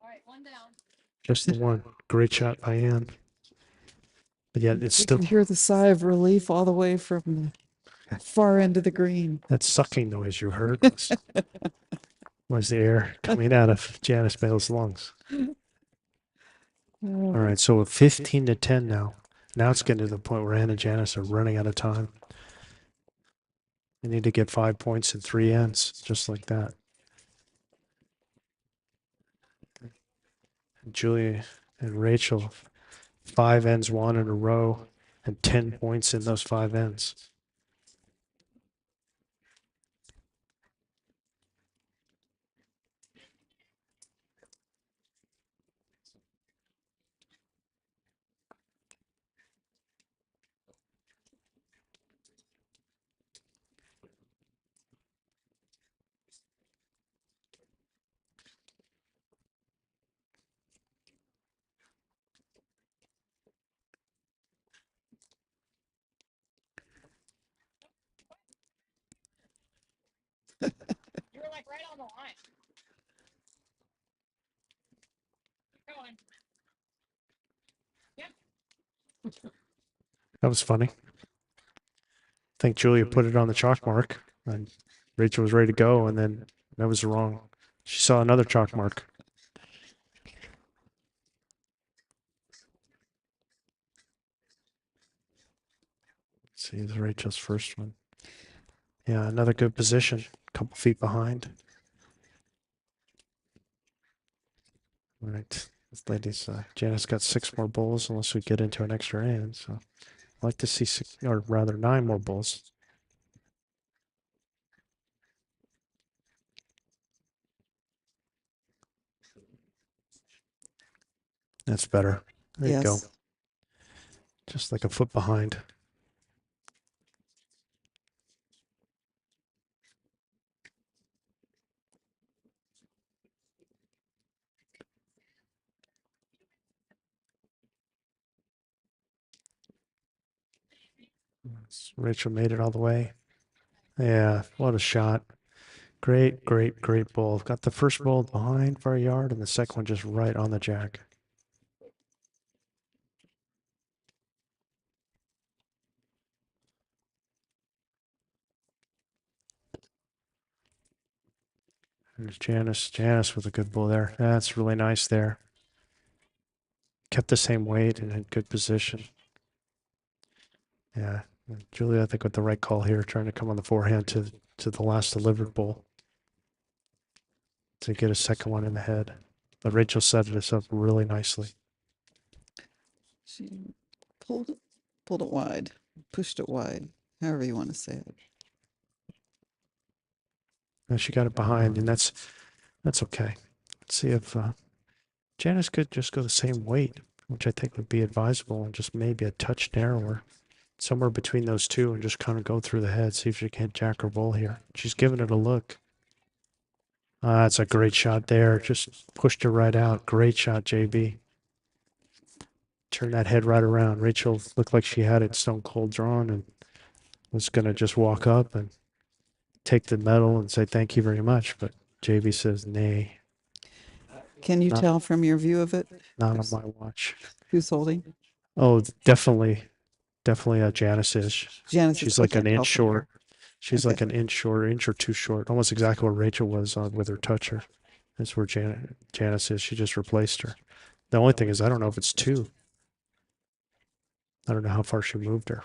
All right, 1 down. Just the 1. Great shot by Ann. But yet it's You still can hear the sigh of relief all the way from the far end of the green. that sucking noise you heard was the air coming out of Janice Bale's lungs. All right, so 15 to 10 now. Now it's getting to the point where Ann and Janice are running out of time. They need to get 5 points in 3 ends, just like that. Julia and Rachel, 5 ends won in a row, and 10 points in those 5 ends. You were like right on the line. Keep going. That was funny. I think Julia put it on the chalk mark, and Rachel was ready to go, and then that was wrong. She saw another chalk mark. Let's see, this is Rachel's first one. Yeah, another good position. A couple feet behind. All right. This lady's Janice got 6 more bowls unless we get into an extra hand. So I'd like to see 6, or rather 9 more bowls. That's better. There you go. Yes. Just like a foot behind. Rachel made it all the way. Yeah, what a shot. Great, great, great bowl. Got the first bowl behind for a yard and the second one just right on the jack. There's Janice. Janice with a good bowl there. That's really nice there. Kept the same weight and in good position. Yeah. Julia, I think with the right call here, trying to come on the forehand to the last delivered bowl to get a second one in the head. But Rachel set us up really nicely. She pulled it wide, pushed it wide, however you want to say it. And she got it behind, and that's okay. Let's see if Janice could just go the same weight, which I think would be advisable, and just maybe a touch narrower, somewhere between those two, and just kind of go through the head, see if she can jack her bowl here. She's giving it a look. That's a great shot there. Just pushed her right out. Great shot, JB. Turn that head right around. Rachel looked like she had it stone cold drawn and was going to just walk up and take the medal and say thank you very much. But JB says, nay, Can you Not- tell from your view of it not on my watch. who's holding? Oh, definitely Janice is. Janice. She's like an inch short. She's Okay. like an inch short, inch or two short, almost exactly where Rachel was with her toucher. That's where Janice is. She just replaced her. The only thing is, I don't know if it's 2. I don't know how far she moved her.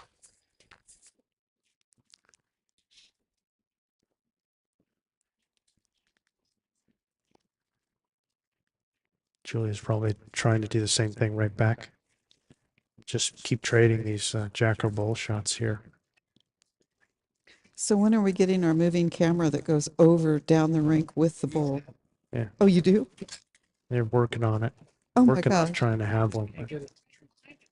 Julia's probably trying to do the same thing right back. Just keep trading these jack or bowl shots here. So when are we getting our moving camera that goes over down the rink with the bowl? Yeah. Oh, you do? They're working on it. Oh my Working on gosh. trying to have one. Can't get it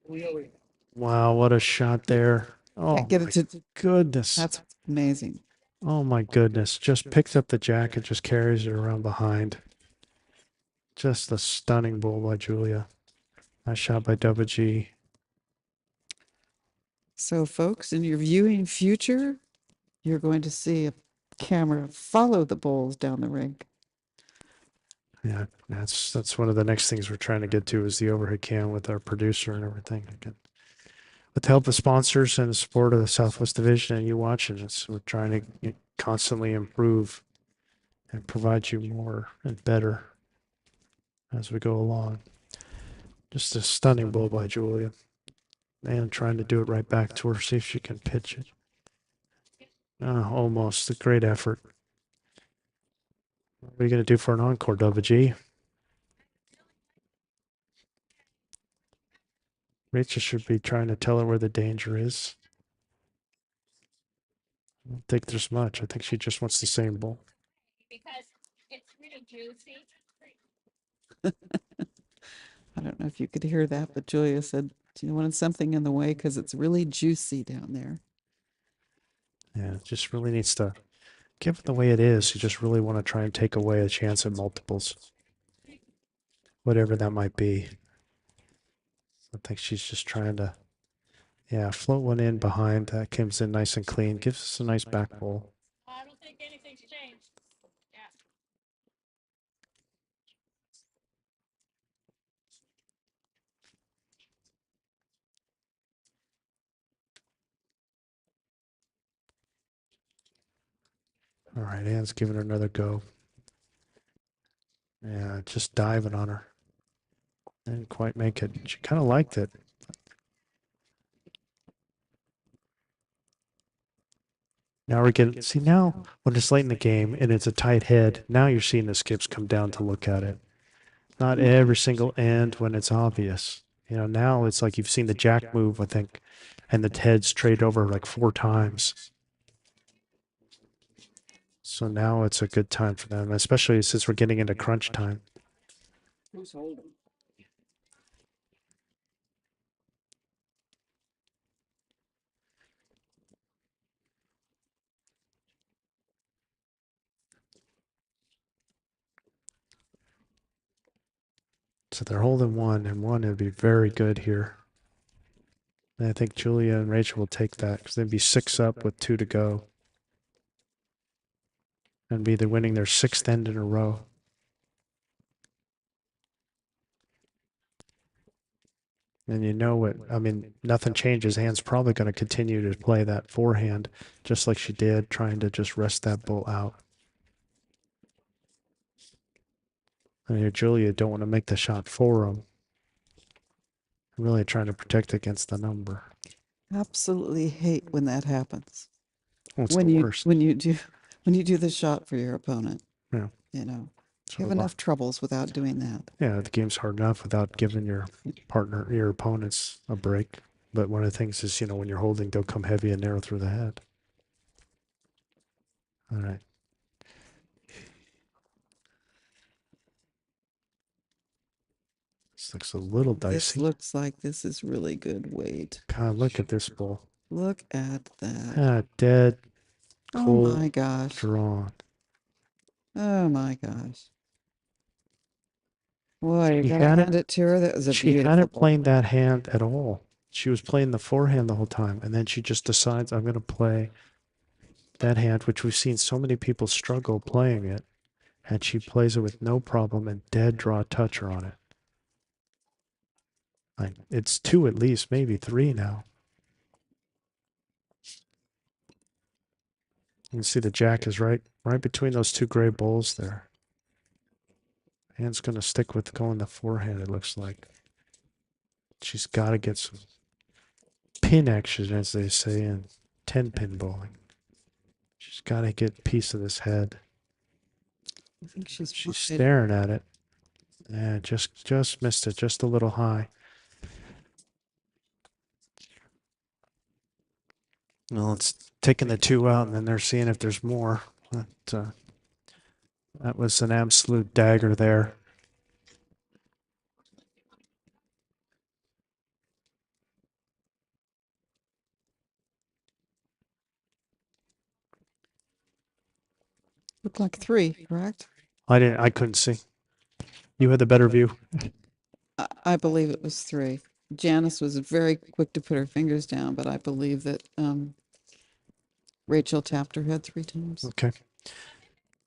really. Wow, what a shot there. Oh Can't get my it to, goodness. that's amazing. Oh my goodness. Just picks up the jack and just carries it around behind. Just a stunning bull by Julia. Nice shot by Double G. So folks, in your viewing future, you're going to see a camera follow the bowls down the rink. Yeah, that's one of the next things we're trying to get to is the overhead cam with our producer and everything. Again, with the help of sponsors and the support of the Southwest Division and you watching us, we're trying to constantly improve and provide you more and better as we go along. Just a stunning bull by Julia. And trying to do it right back to her, see if she can pitch it. Almost a great effort. What are you going to do for an encore, Double G? Rachel should be trying to tell her where the danger is. I don't think there's much. I think she just wants the same bull. Because it's really juicy. I don't know if you could hear that, but Julia said, do you want something in the way? Because it's really juicy down there. Yeah, it just really needs to, given the way it is, you just really want to try and take away a chance at multiples. Whatever that might be. I think she's just trying to, yeah, float one in behind. That comes in nice and clean. Gives us a nice back bowl. I don't think anything's changed. Yeah. All right, Anne's giving her another go. Yeah, just diving on her. Didn't quite make it. She kind of liked it. Now we're getting, see now when it's late in the game and it's a tight head, now you're seeing the skips come down to look at it. Not every single end when it's obvious. You know, now it's like you've seen the jack move, I think, and the heads trade over like 4 times. So now it's a good time for them, especially since we're getting into crunch time. Who's holding? So they're holding one, and one would be very good here. And I think Julia and Rachel will take that because they'd be 6 up with 2 to go. And be either winning their 6th end in a row. And you know what? I mean, nothing changes. Anne's probably going to continue to play that forehand just like she did, trying to just rest that bull out. And here, Julia don't want to make the shot for him. Really trying to protect against the number. Absolutely hate when that happens. Well, it's When the you worst. when you do the shot for your opponent. Yeah. You know, So you have enough troubles without doing that. Yeah, the game's hard enough without giving your partner, your opponents a break. But one of the things is, you know, when you're holding, they'll come heavy and narrow through the head. All right. This looks a little This dicey. looks like this is really good weight. God, look at this bull. Look at that. Dead, Oh cold, my gosh. drawn. Oh my gosh. Boy, you She gotta hadn't- hand it to her. That was a She beautiful hadn't ball. played that hand at all. She was playing the forehand the whole time, and then she just decides, I'm going to play that hand, which we've seen so many people struggle playing it, and she plays it with no problem and dead draw toucher on it. Like, it's 2 at least, maybe 3 now. You can see the jack is right between those 2 gray bulls there. Hand's going to stick with going the forehand, it looks like. She's got to get some pin action, as they say in 10-pin bowling. She's got to get a piece of this head. I think she's She's wide. staring at it. Yeah, just missed it, just a little high. Well, it's taking the 2 out, and then they're seeing if there's more. That was an absolute dagger there. Looked like 3, correct? I couldn't see. You had the better view. I believe it was 3. Janice was very quick to put her fingers down, but I believe that Rachel tapped her head 3 times. Okay.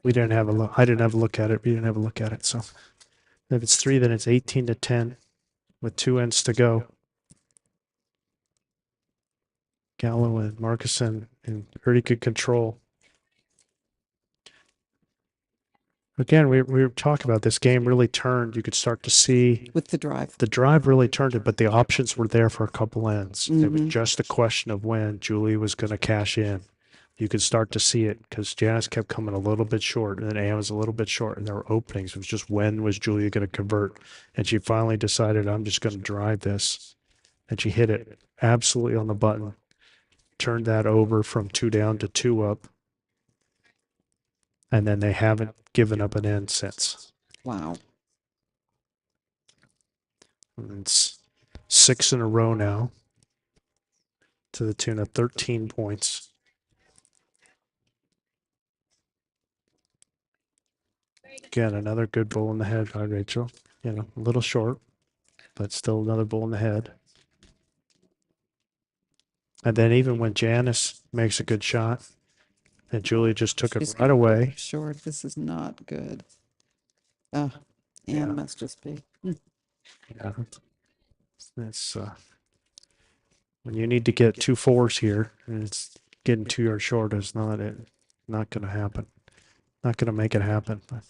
We didn't have a look. I didn't have a look at it. We didn't have a look at it. So if it's 3, then it's 18-10 with 2 ends to go. Gallo and Marcuson in pretty good control. Again, we were talking about this game really turned. You could start to see With the drive. the drive really turned it, but the options were there for a couple ends. It was Mhm. just a question of when Julie was going to cash in. You could start to see it because Janice kept coming a little bit short, and then Ann was a little bit short, and there were openings. It was just when was Julia going to convert? And she finally decided, I'm just going to drive this. And she hit it absolutely on the button, turned that over from 2 down to 2 up. And then they haven't given up an end since. Wow. And it's 6 in a row now to the tune of 13 points. Again, another good bull in the head by Rachel. You know, a little short, but still another bull in the head. And then even when Janice makes a good shot, and Julia just took it She's right away. short. This is not good. Oh, Anne Yeah. must just be. Yeah. It's when you need to get 2 4s here, and it's getting 2 yards short is not going to happen. Not going to make it happen. But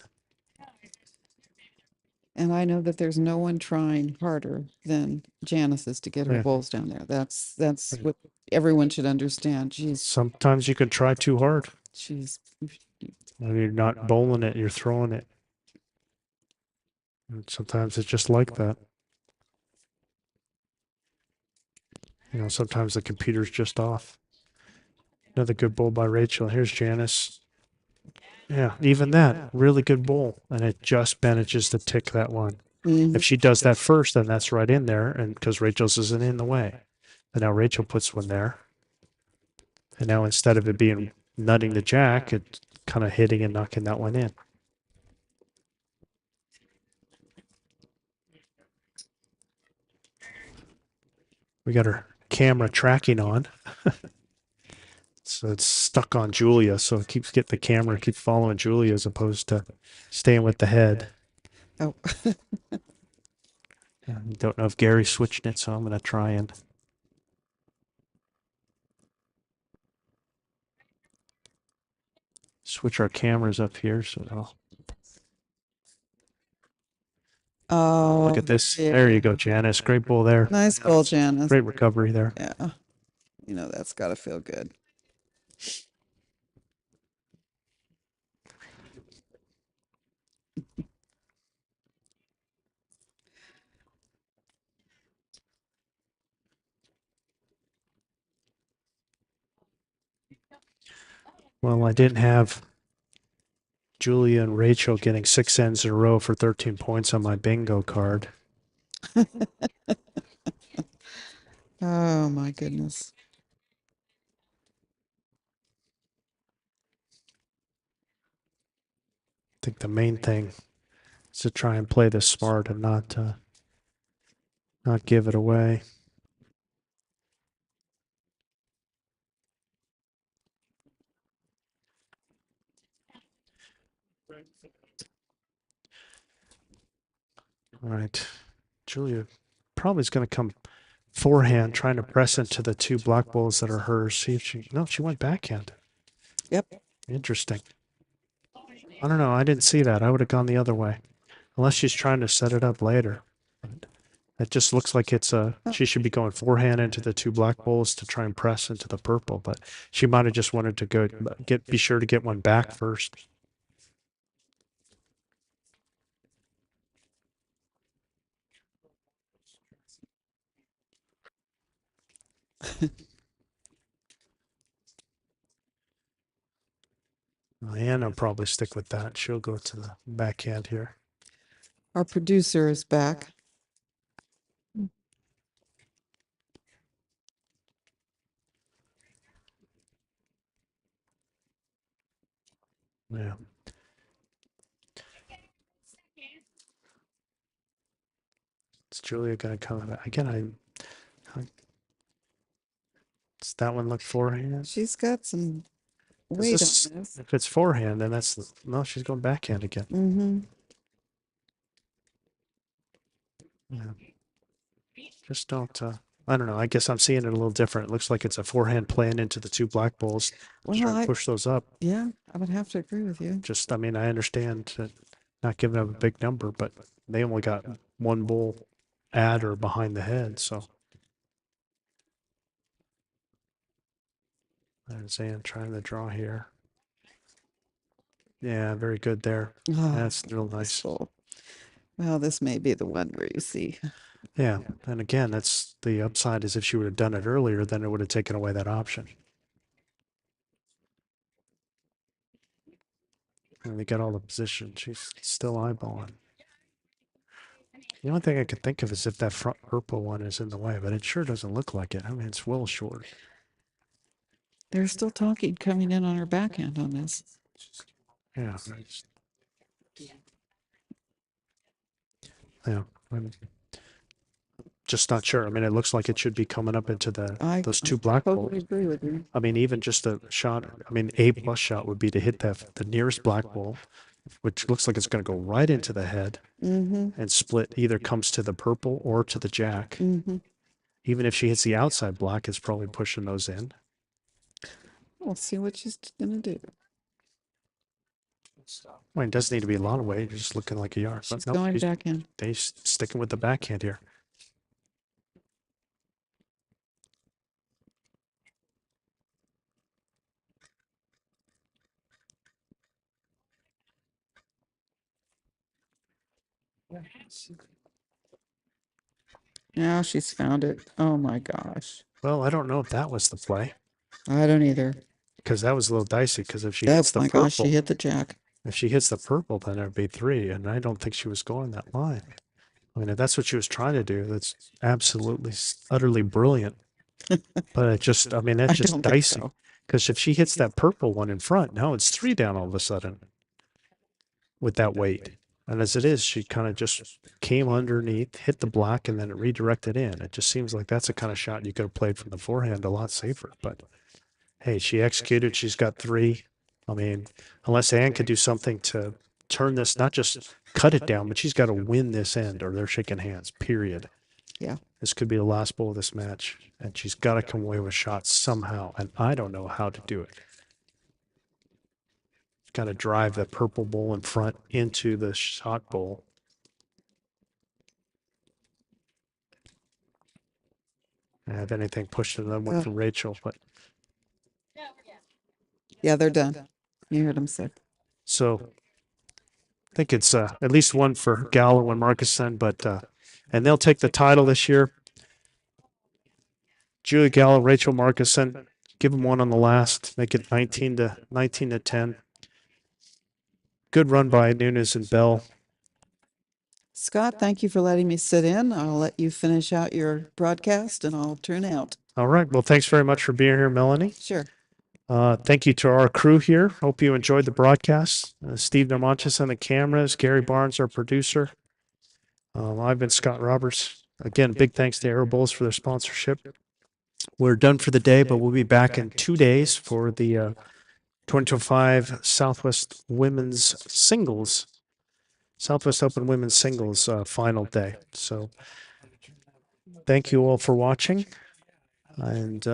And I know that there's no one trying harder than Janice is to get her Yeah. bowls down there. That's what everyone should understand. sometimes you can try too hard. She's When you're not bowling it, you're throwing it. And sometimes it's just like that. You know, sometimes the computer's just off. Another good bowl by Rachel. Here's Janice. Yeah, even that, really good bowl. And it just manages to tick that one. Mhm. If she does that first, then that's right in there. And because Rachel's isn't in the way. And now Rachel puts one there. And now instead of it being nutting the jack, it's kind of hitting and knocking that one in. We got our camera tracking on. So it's stuck on Julia. So it keeps getting the camera, keeps following Julia as opposed to staying with the head. Oh, Don't know if Gary's switching it, so I'm going to try and switch our cameras up here. So oh, look at this. There you go, Janice. Great bowl there. Nice bowl, Janice. Great recovery there. Yeah. You know, that's got to feel good. Well, I didn't have Julia and Rachel getting 6 ends in a row for 13 points on my bingo card. Oh, my goodness. I think the main thing is to try and play this smart and not give it away. All right. Julia probably is going to come forehand, trying to press into the 2 black balls that are hers. See if she went backhand. Yep. Interesting. I don't know. I didn't see that. I would have gone the other way. Unless she's trying to set it up later. But it just looks like she should be going forehand into the 2 black balls to try and press into the purple, but she might have just wanted to be sure to get one back first. And I'll probably stick with that. She'll go to the backhand here. Our producer is back. Yeah. Is Julia going to come back? Again, does that one look forehand? She's got some Does weight this- on this. If it's forehand, then no, she's going backhand again. Mm-hmm. Yeah. Just don't, I don't know. I guess I'm seeing it a little different. It looks like it's a forehand playing into the two black balls. Well, Trying to push those up. yeah, I would have to agree with you. I mean, I understand that not giving up a big number, but they only got one bull at or behind the head. So there's Ann trying to draw here. Yeah, very good there. That's real nice. Full. Well, this may be the one where you see. Yeah. And again, that's the upside is if she would have done it earlier, then it would have taken away that option. And they got all the position. She's still eyeballing. The only thing I could think of is if that front purple one is in the way, but it sure doesn't look like it. I mean, it's well short. They're still talking coming in on her backhand on this. Yeah. Yeah. I'm just not sure. I mean, it looks like it should be coming up into those two black balls. Totally agree with you. I mean, even just a shot, I mean, a plus shot would be to hit the nearest black ball, which looks like it's going to go right into the head Mm-hmm. and split, either comes to the purple or to the jack. Mm-hmm. Even if she hits the outside black, it's probably pushing those in. We'll see what she's gonna do. I mean, it doesn't need to be a lot of weight. You're just looking like a yard. She's But nope, going backhand. they're sticking with the backhand here. Now she's found it. Oh my gosh. Well, I don't know if that was the play I don't either. because that was a little dicey. Because if she hits Oh the my gosh, she purple, hit the jack. if she hits the purple, then it would be 3. And I don't think she was going that line. I mean, if that's what she was trying to do, that's absolutely, utterly brilliant. But it just, I mean, that's just don't think dicey. so. Because if she hits that purple one in front, now it's 3 down all of a sudden with that weight. And as it is, she kind of just came underneath, hit the black, and then it redirected in. It just seems like that's the kind of shot you could have played from the forehand a lot safer. But hey, she executed. She's got 3. I mean, unless Ann could do something to turn this, not just cut it down, but she's got to win this end or they're shaking hands, period. Yeah. This could be the last bowl of this match. And she's got to come away with shots somehow. And I don't know how to do it. Got to drive the purple bowl in front into the shot bowl. I have anything pushed another one for Rachel, but Yeah, they're done. You heard him say. so I think it's at least one for Gallo and Marcuson, but and they'll take the title this year. Julia Gallo, Rachel Marcuson, give them one on the last, make it 19 to 10. Good run by Nunes and Bell. Scott, thank you for letting me sit in. I'll let you finish out your broadcast and I'll turn out. All right. Well, thanks very much for being here, Melanie. Sure. Thank you to our crew here. Hope you enjoyed the broadcast. Steve Normantis on the cameras, Gary Barnes, our producer. I've been Scott Roberts. Again, big thanks to Arrow Bulls for their sponsorship. We're done for the day, but we'll be back in 2 days for the 2025 Southwest Women's Singles, Southwest Open Women's Singles final day. So thank you all for watching, and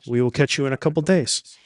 we will catch you in a couple days.